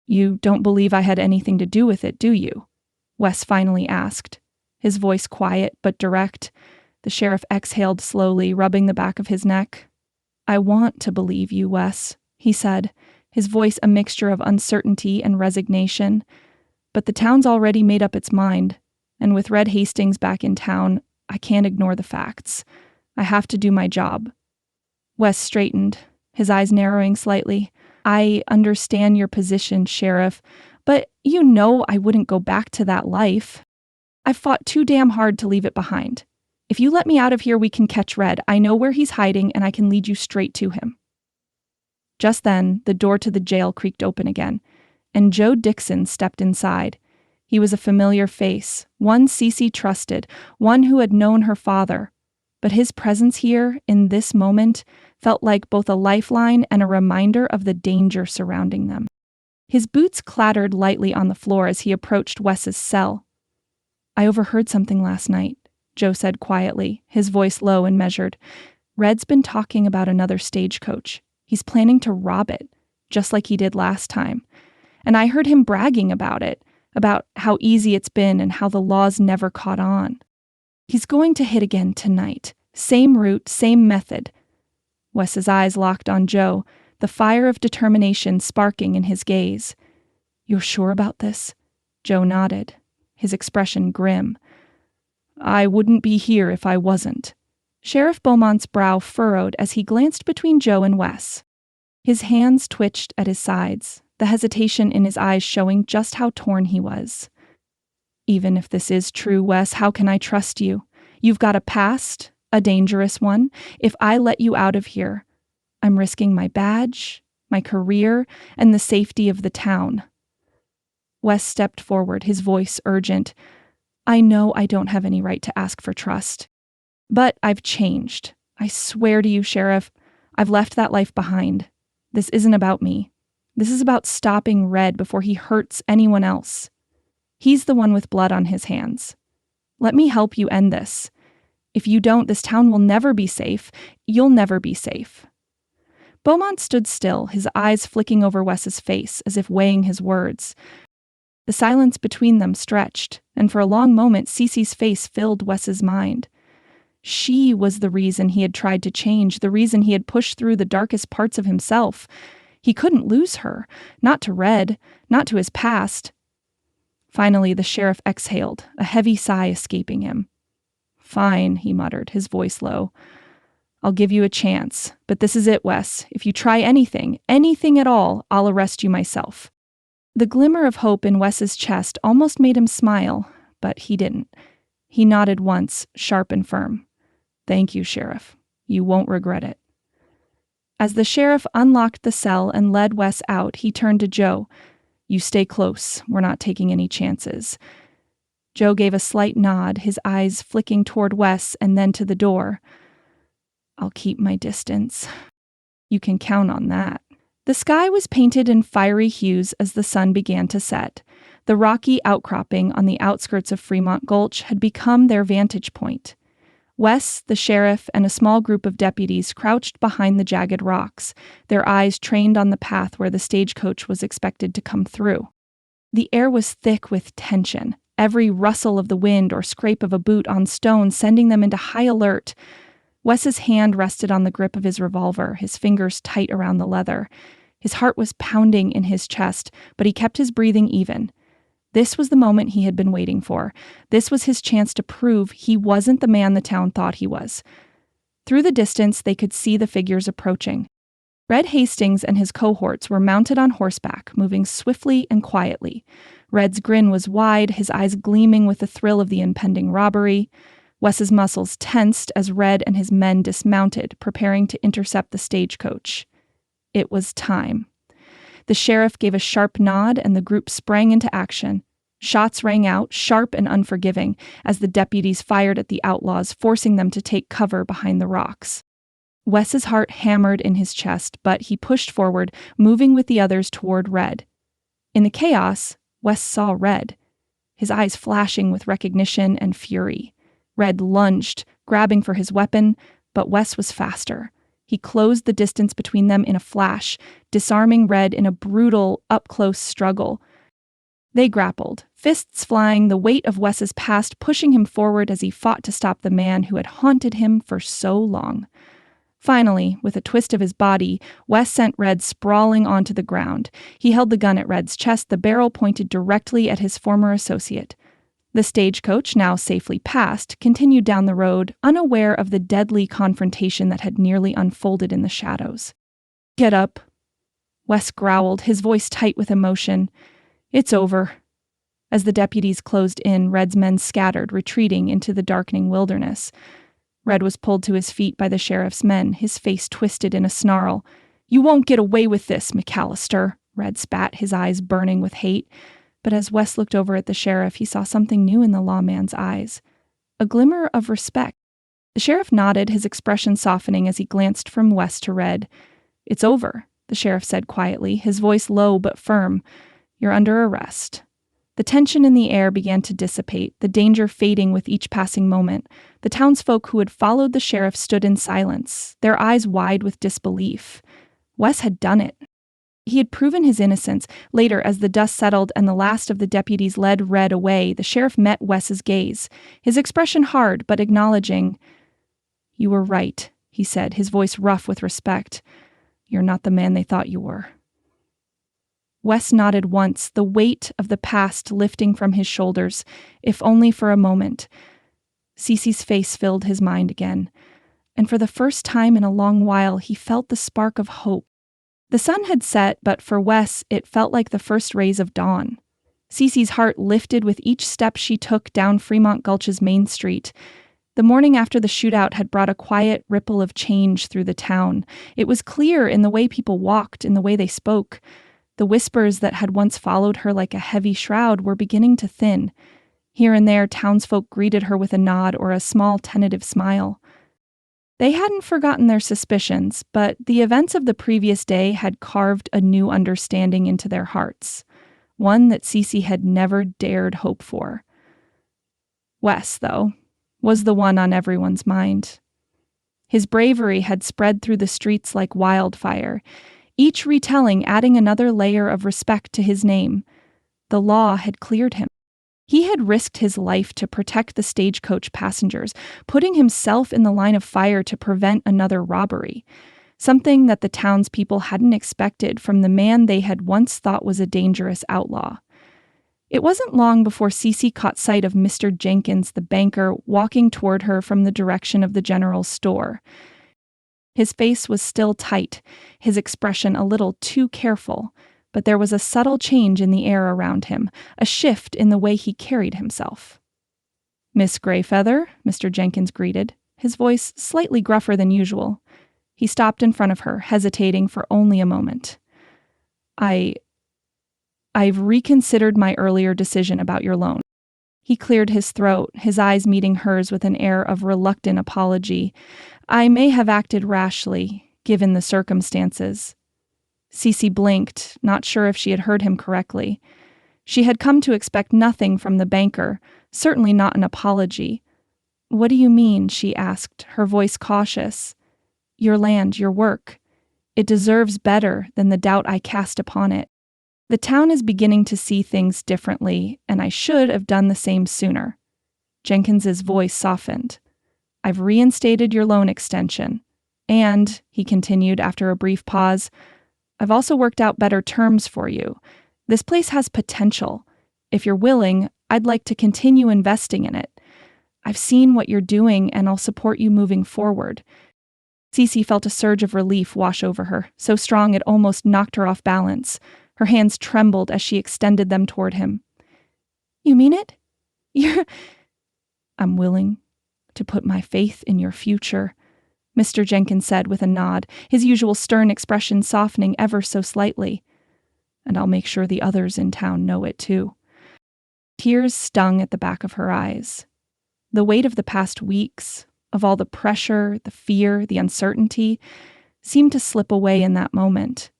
You don't believe I had anything to do with it, do you? Wes finally asked, his voice quiet but direct. The sheriff exhaled slowly, rubbing the back of his neck. I want to believe you, Wes, he said, his voice a mixture of uncertainty and resignation. But the town's already made up its mind, and with Red Hastings back in town, I can't ignore the facts. I have to do my job. Wes straightened, his eyes narrowing slightly. I understand your position, Sheriff, but you know I wouldn't go back to that life. I've fought too damn hard to leave it behind. If you let me out of here, we can catch Red. I know where he's hiding, and I can lead you straight to him. Just then, the door to the jail creaked open again, and Joe Dixon stepped inside. He was a familiar face, one Cece trusted, one who had known her father. But his presence here, in this moment, felt like both a lifeline and a reminder of the danger surrounding them. His boots clattered lightly on the floor as he approached Wes's cell. "I overheard something last night," Joe said quietly, his voice low and measured. "Red's been talking about another stagecoach. He's planning to rob it, just like he did last time. And I heard him bragging about it, about how easy it's been and how the laws never caught on. He's going to hit again tonight. Same route, same method." Wes's eyes locked on Joe, the fire of determination sparking in his gaze. "You're sure about this?" Joe nodded, his expression grim. "I wouldn't be here if I wasn't." Sheriff Beaumont's brow furrowed as he glanced between Joe and Wes. His hands twitched at his sides, the hesitation in his eyes showing just how torn he was. "Even if this is true, Wes, how can I trust you? You've got a past, a dangerous one. If I let you out of here, I'm risking my badge, my career, and the safety of the town." Wes stepped forward, his voice urgent. "I know I don't have any right to ask for trust. But I've changed. I swear to you, Sheriff, I've left that life behind. This isn't about me. This is about stopping Red before he hurts anyone else. He's the one with blood on his hands. Let me help you end this. If you don't, this town will never be safe. You'll never be safe." Beaumont stood still, his eyes flicking over Wes's face as if weighing his words. The silence between them stretched, and for a long moment Cece's face filled Wes's mind. She was the reason he had tried to change, the reason he had pushed through the darkest parts of himself. He couldn't lose her, not to Red, not to his past. Finally, the sheriff exhaled, a heavy sigh escaping him. "Fine," he muttered, his voice low. "I'll give you a chance, but this is it, Wes. If you try anything at all, I'll arrest you myself." The glimmer of hope in Wes's chest almost made him smile, but he didn't. He nodded once, sharp and firm. "Thank you, Sheriff. You won't regret it." As the sheriff unlocked the cell and led Wes out, he turned to Joe. "You stay close. We're not taking any chances." Joe gave a slight nod, his eyes flicking toward Wes and then to the door. "I'll keep my distance. You can count on that." The sky was painted in fiery hues as the sun began to set. The rocky outcropping on the outskirts of Fremont Gulch had become their vantage point. Wes, the sheriff, and a small group of deputies crouched behind the jagged rocks, their eyes trained on the path where the stagecoach was expected to come through. The air was thick with tension, every rustle of the wind or scrape of a boot on stone sending them into high alert. Wes's hand rested on the grip of his revolver, his fingers tight around the leather. His heart was pounding in his chest, but he kept his breathing even. This was the moment he had been waiting for. This was his chance to prove he wasn't the man the town thought he was. Through the distance, they could see the figures approaching. Red Hastings and his cohorts were mounted on horseback, moving swiftly and quietly. Red's grin was wide, his eyes gleaming with the thrill of the impending robbery. Wes's muscles tensed as Red and his men dismounted, preparing to intercept the stagecoach. It was time. The sheriff gave a sharp nod and the group sprang into action. Shots rang out, sharp and unforgiving, as the deputies fired at the outlaws, forcing them to take cover behind the rocks. Wes's heart hammered in his chest, but he pushed forward, moving with the others toward Red. In the chaos, Wes saw Red, his eyes flashing with recognition and fury. Red lunged, grabbing for his weapon, but Wes was faster. He closed the distance between them in a flash, disarming Red in a brutal, up-close struggle. They grappled, fists flying, the weight of Wes's past pushing him forward as he fought to stop the man who had haunted him for so long. Finally, with a twist of his body, Wes sent Red sprawling onto the ground. He held the gun at Red's chest, the barrel pointed directly at his former associate. The stagecoach, now safely passed, continued down the road, unaware of the deadly confrontation that had nearly unfolded in the shadows. "Get up." Wes growled, his voice tight with emotion. "It's over." As the deputies closed in, Red's men scattered, retreating into the darkening wilderness. Red was pulled to his feet by the sheriff's men, his face twisted in a snarl. "You won't get away with this, McAllister," Red spat, his eyes burning with hate. But as Wes looked over at the sheriff, he saw something new in the lawman's eyes. A glimmer of respect. The sheriff nodded, his expression softening as he glanced from Wes to Red. "It's over," the sheriff said quietly, his voice low but firm. "You're under arrest." The tension in the air began to dissipate, the danger fading with each passing moment. The townsfolk who had followed the sheriff stood in silence, their eyes wide with disbelief. Wes had done it. He had proven his innocence. Later, as the dust settled and the last of the deputies led Red away, the sheriff met Wes's gaze, his expression hard but acknowledging. "You were right," he said, his voice rough with respect. "You're not the man they thought you were." Wes nodded once, the weight of the past lifting from his shoulders, if only for a moment. Cece's face filled his mind again, and for the first time in a long while he felt the spark of hope. The sun had set, but for Wes it felt like the first rays of dawn. Cece's heart lifted with each step she took down Fremont Gulch's main street. The morning after the shootout had brought a quiet ripple of change through the town. It was clear in the way people walked, in the way they spoke. The whispers that had once followed her like a heavy shroud were beginning to thin. Here and there, townsfolk greeted her with a nod or a small tentative smile. They hadn't forgotten their suspicions, but the events of the previous day had carved a new understanding into their hearts, one that Cece had never dared hope for. Wes, though, was the one on everyone's mind. His bravery had spread through the streets like wildfire, each retelling adding another layer of respect to his name. The law had cleared him. He had risked his life to protect the stagecoach passengers, putting himself in the line of fire to prevent another robbery, something that the townspeople hadn't expected from the man they had once thought was a dangerous outlaw. It wasn't long before Cece caught sight of Mr. Jenkins, the banker, walking toward her from the direction of the general store. His face was still tight, his expression a little too careful, but there was a subtle change in the air around him, a shift in the way he carried himself. "Miss Greyfeather," Mr. Jenkins greeted, his voice slightly gruffer than usual. He stopped in front of her, hesitating for only a moment. I've reconsidered my earlier decision about your loan." He cleared his throat, his eyes meeting hers with an air of reluctant apology. "I may have acted rashly, given the circumstances." Cece blinked, not sure if she had heard him correctly. She had come to expect nothing from the banker, certainly not an apology. "What do you mean?" she asked, her voice cautious. "Your land, your work. It deserves better than the doubt I cast upon it. The town is beginning to see things differently, and I should have done the same sooner." Jenkins's voice softened. "I've reinstated your loan extension. And," he continued after a brief pause, "I've also worked out better terms for you. This place has potential. If you're willing, I'd like to continue investing in it. I've seen what you're doing, and I'll support you moving forward." Cece felt a surge of relief wash over her, so strong it almost knocked her off balance. Her hands trembled as she extended them toward him. "You mean it? You're—" "I'm willing to put my faith in your future," Mr. Jenkins said with a nod, his usual stern expression softening ever so slightly. "And I'll make sure the others in town know it too." Tears stung at the back of her eyes. The weight of the past weeks, of all the pressure, the fear, the uncertainty, seemed to slip away in that moment.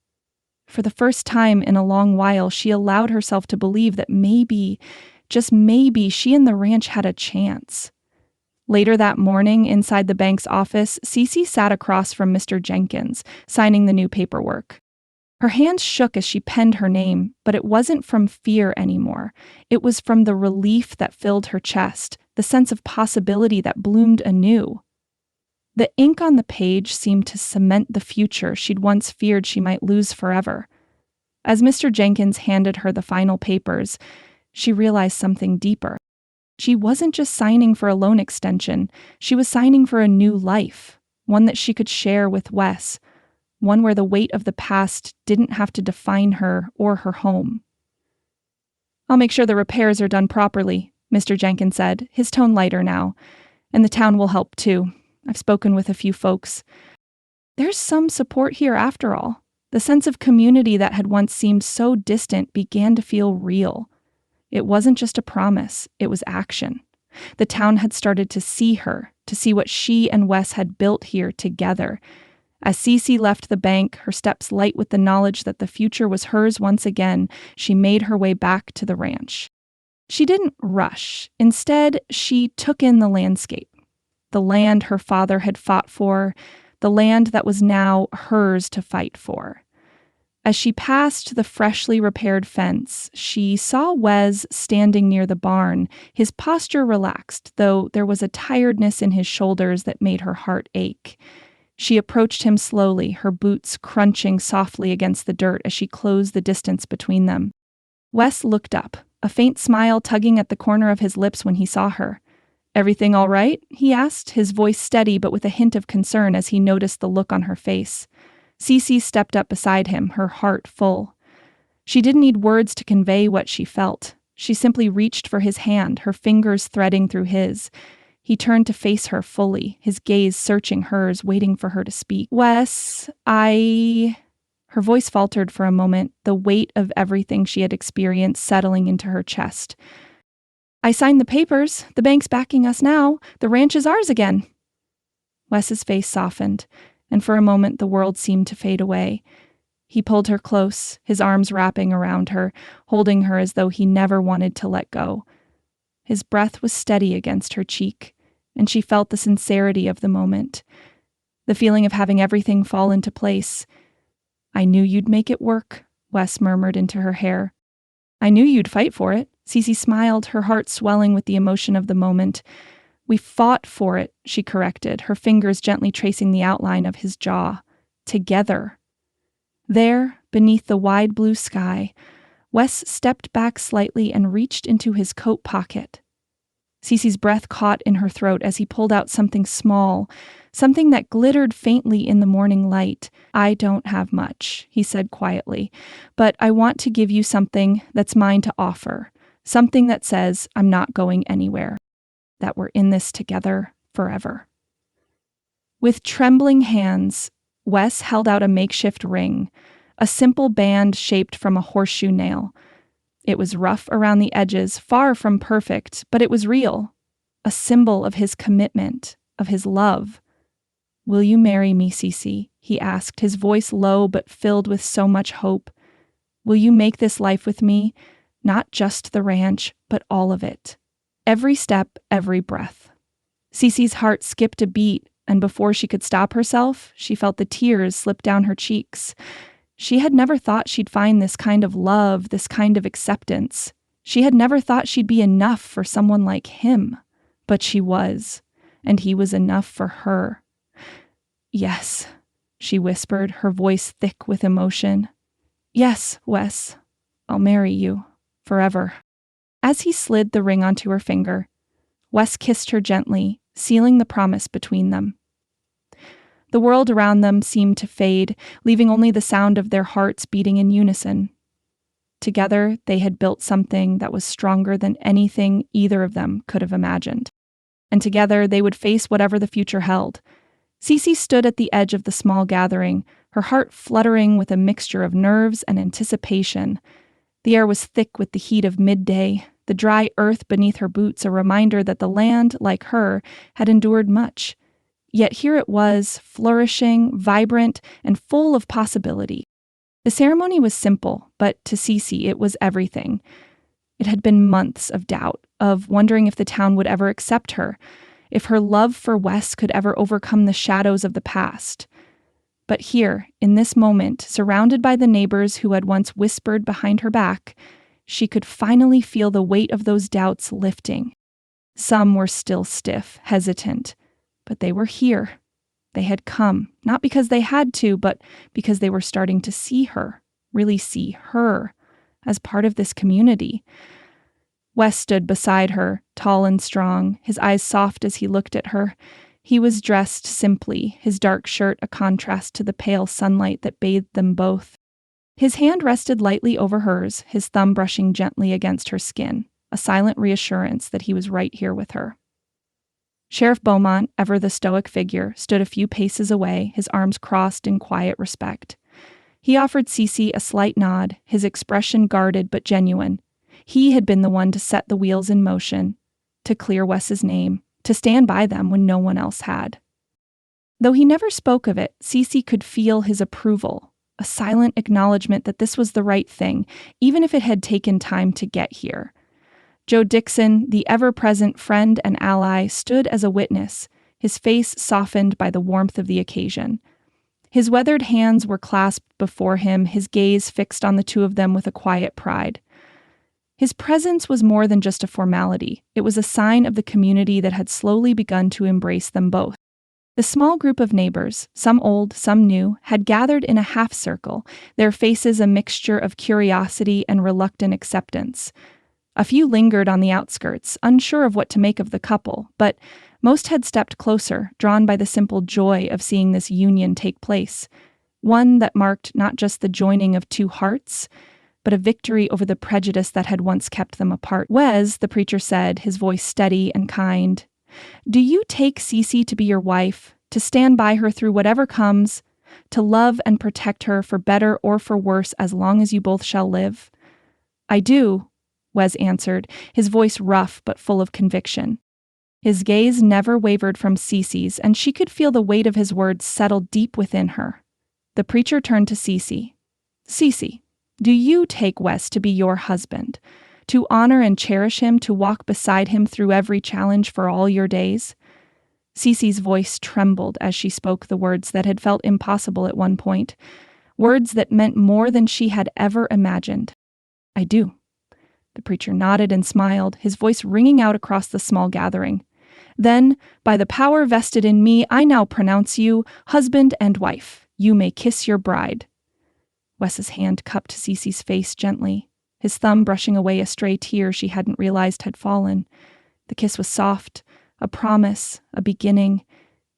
For the first time in a long while, she allowed herself to believe that maybe, just maybe, she and the ranch had a chance. Later that morning, inside the bank's office, Cece sat across from Mr. Jenkins, signing the new paperwork. Her hands shook as she penned her name, but it wasn't from fear anymore. It was from the relief that filled her chest, the sense of possibility that bloomed anew. The ink on the page seemed to cement the future she'd once feared she might lose forever. As Mr. Jenkins handed her the final papers, she realized something deeper. She wasn't just signing for a loan extension, she was signing for a new life, one that she could share with Wes, one where the weight of the past didn't have to define her or her home. "I'll make sure the repairs are done properly," Mr. Jenkins said, his tone lighter now. "And the town will help too. I've spoken with a few folks. There's some support here after all." The sense of community that had once seemed so distant began to feel real. It wasn't just a promise, it was action. The town had started to see her, to see what she and Wes had built here together. As Cece left the bank, her steps light with the knowledge that the future was hers once again, she made her way back to the ranch. She didn't rush. Instead, she took in the landscape. The land her father had fought for, the land that was now hers to fight for. As she passed the freshly repaired fence, she saw Wes standing near the barn, his posture relaxed, though there was a tiredness in his shoulders that made her heart ache. She approached him slowly, her boots crunching softly against the dirt as she closed the distance between them. Wes looked up, a faint smile tugging at the corner of his lips when he saw her. "Everything all right?" he asked, his voice steady but with a hint of concern as he noticed the look on her face. Cece stepped up beside him, her heart full. She didn't need words to convey what she felt. She simply reached for his hand, her fingers threading through his. He turned to face her fully, his gaze searching hers, waiting for her to speak. "Wes, Her voice faltered for a moment, the weight of everything she had experienced settling into her chest. "I signed the papers. The bank's backing us now. The ranch is ours again." Wes's face softened, and for a moment the world seemed to fade away. He pulled her close, his arms wrapping around her, holding her as though he never wanted to let go. His breath was steady against her cheek, and she felt the sincerity of the moment, the feeling of having everything fall into place. "I knew you'd make it work," Wes murmured into her hair. "I knew you'd fight for it." Cece smiled, her heart swelling with the emotion of the moment. "We fought for it," she corrected, her fingers gently tracing the outline of his jaw. "Together." There, beneath the wide blue sky, Wes stepped back slightly and reached into his coat pocket. Cece's breath caught in her throat as he pulled out something small, something that glittered faintly in the morning light. "I don't have much," he said quietly, "but I want to give you something that's mine to offer, something that says I'm not going anywhere, that we're in this together forever." With trembling hands, Wes held out a makeshift ring, a simple band shaped from a horseshoe nail. It was rough around the edges, far from perfect, but it was real, a symbol of his commitment, of his love. "Will you marry me, Cece?" he asked, his voice low but filled with so much hope. "Will you make this life with me? Not just the ranch, but all of it. Every step, every breath." Cece's heart skipped a beat, and before she could stop herself, she felt the tears slip down her cheeks. She had never thought she'd find this kind of love, this kind of acceptance. She had never thought she'd be enough for someone like him. But she was, and he was enough for her. "Yes," she whispered, her voice thick with emotion. "Yes, Wes, I'll marry you, forever." As he slid the ring onto her finger, Wes kissed her gently, sealing the promise between them. The world around them seemed to fade, leaving only the sound of their hearts beating in unison. Together, they had built something that was stronger than anything either of them could have imagined. And together, they would face whatever the future held. Cece stood at the edge of the small gathering, her heart fluttering with a mixture of nerves and anticipation. The air was thick with the heat of midday, the dry earth beneath her boots a reminder that the land, like her, had endured much. Yet here it was, flourishing, vibrant, and full of possibility. The ceremony was simple, but to Cece it was everything. It had been months of doubt, of wondering if the town would ever accept her, if her love for Wes could ever overcome the shadows of the past. But here, in this moment, surrounded by the neighbors who had once whispered behind her back, she could finally feel the weight of those doubts lifting. Some were still stiff, hesitant, but they were here. They had come, not because they had to, but because they were starting to see her, really see her, as part of this community. Wes stood beside her, tall and strong, his eyes soft as he looked at her. He was dressed simply, his dark shirt a contrast to the pale sunlight that bathed them both. His hand rested lightly over hers, his thumb brushing gently against her skin, a silent reassurance that he was right here with her. Sheriff Beaumont, ever the stoic figure, stood a few paces away, his arms crossed in quiet respect. He offered Cece a slight nod, his expression guarded but genuine. He had been the one to set the wheels in motion, to clear Wes's name, to stand by them when no one else had. Though he never spoke of it, Cece could feel his approval, a silent acknowledgement that this was the right thing, even if it had taken time to get here. Joe Dixon, the ever-present friend and ally, stood as a witness, his face softened by the warmth of the occasion. His weathered hands were clasped before him, his gaze fixed on the two of them with a quiet pride. His presence was more than just a formality. It was a sign of the community that had slowly begun to embrace them both. The small group of neighbors, some old, some new, had gathered in a half circle, their faces a mixture of curiosity and reluctant acceptance. A few lingered on the outskirts, unsure of what to make of the couple, but most had stepped closer, drawn by the simple joy of seeing this union take place, one that marked not just the joining of two hearts, but a victory over the prejudice that had once kept them apart. Wes, the preacher said, his voice steady and kind, do you take Cece to be your wife, to stand by her through whatever comes, to love and protect her for better or for worse as long as you both shall live? I do, Wes answered, his voice rough but full of conviction. His gaze never wavered from Cece's, and she could feel the weight of his words settle deep within her. The preacher turned to Cece. Cece, do you take Wes to be your husband, to honor and cherish him, to walk beside him through every challenge for all your days? Cece's voice trembled as she spoke the words that had felt impossible at one point, words that meant more than she had ever imagined. I do. The preacher nodded and smiled, his voice ringing out across the small gathering. Then, by the power vested in me, I now pronounce you husband and wife. You may kiss your bride. Wes's hand cupped Cece's face gently, his thumb brushing away a stray tear she hadn't realized had fallen. The kiss was soft, a promise, a beginning.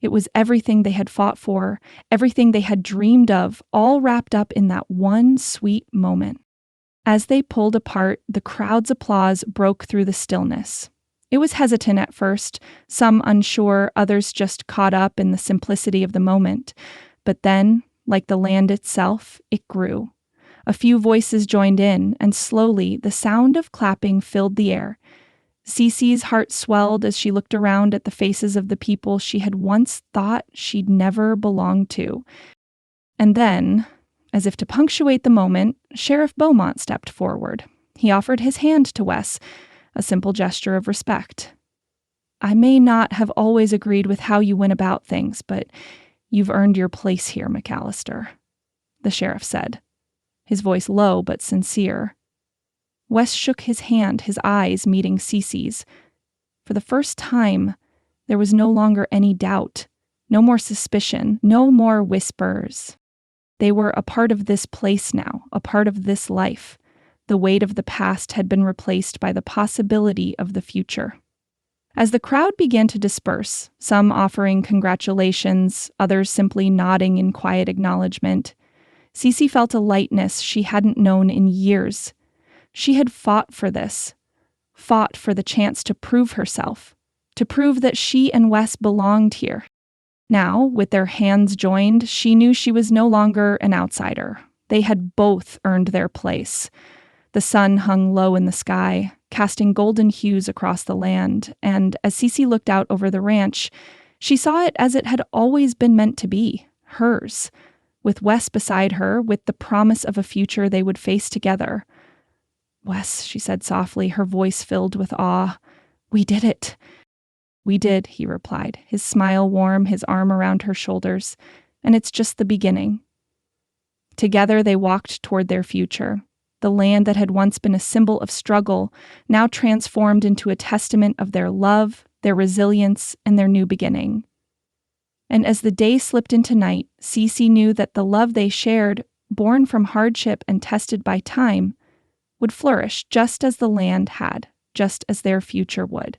It was everything they had fought for, everything they had dreamed of, all wrapped up in that one sweet moment. As they pulled apart, the crowd's applause broke through the stillness. It was hesitant at first, some unsure, others just caught up in the simplicity of the moment. But then, like the land itself, it grew. A few voices joined in, and slowly the sound of clapping filled the air. Cece's heart swelled as she looked around at the faces of the people she had once thought she'd never belonged to. And then, as if to punctuate the moment, Sheriff Beaumont stepped forward. He offered his hand to Wes, a simple gesture of respect. I may not have always agreed with how you went about things, but you've earned your place here, McAllister, the sheriff said, his voice low but sincere. Wes shook his hand, his eyes meeting Cece's. For the first time, there was no longer any doubt, no more suspicion, no more whispers. They were a part of this place now, a part of this life. The weight of the past had been replaced by the possibility of the future. As the crowd began to disperse, some offering congratulations, others simply nodding in quiet acknowledgement, Cece felt a lightness she hadn't known in years. She had fought for this, fought for the chance to prove herself, to prove that she and Wes belonged here. Now, with their hands joined, she knew she was no longer an outsider. They had both earned their place. The sun hung low in the sky, casting golden hues across the land, and as Cece looked out over the ranch, she saw it as it had always been meant to be, hers, with Wes beside her, with the promise of a future they would face together. Wes, she said softly, her voice filled with awe, we did it. We did, he replied, his smile warm, his arm around her shoulders, and it's just the beginning. Together they walked toward their future. The land that had once been a symbol of struggle, now transformed into a testament of their love, their resilience, and their new beginning. And as the day slipped into night, Cece knew that the love they shared, born from hardship and tested by time, would flourish just as the land had, just as their future would.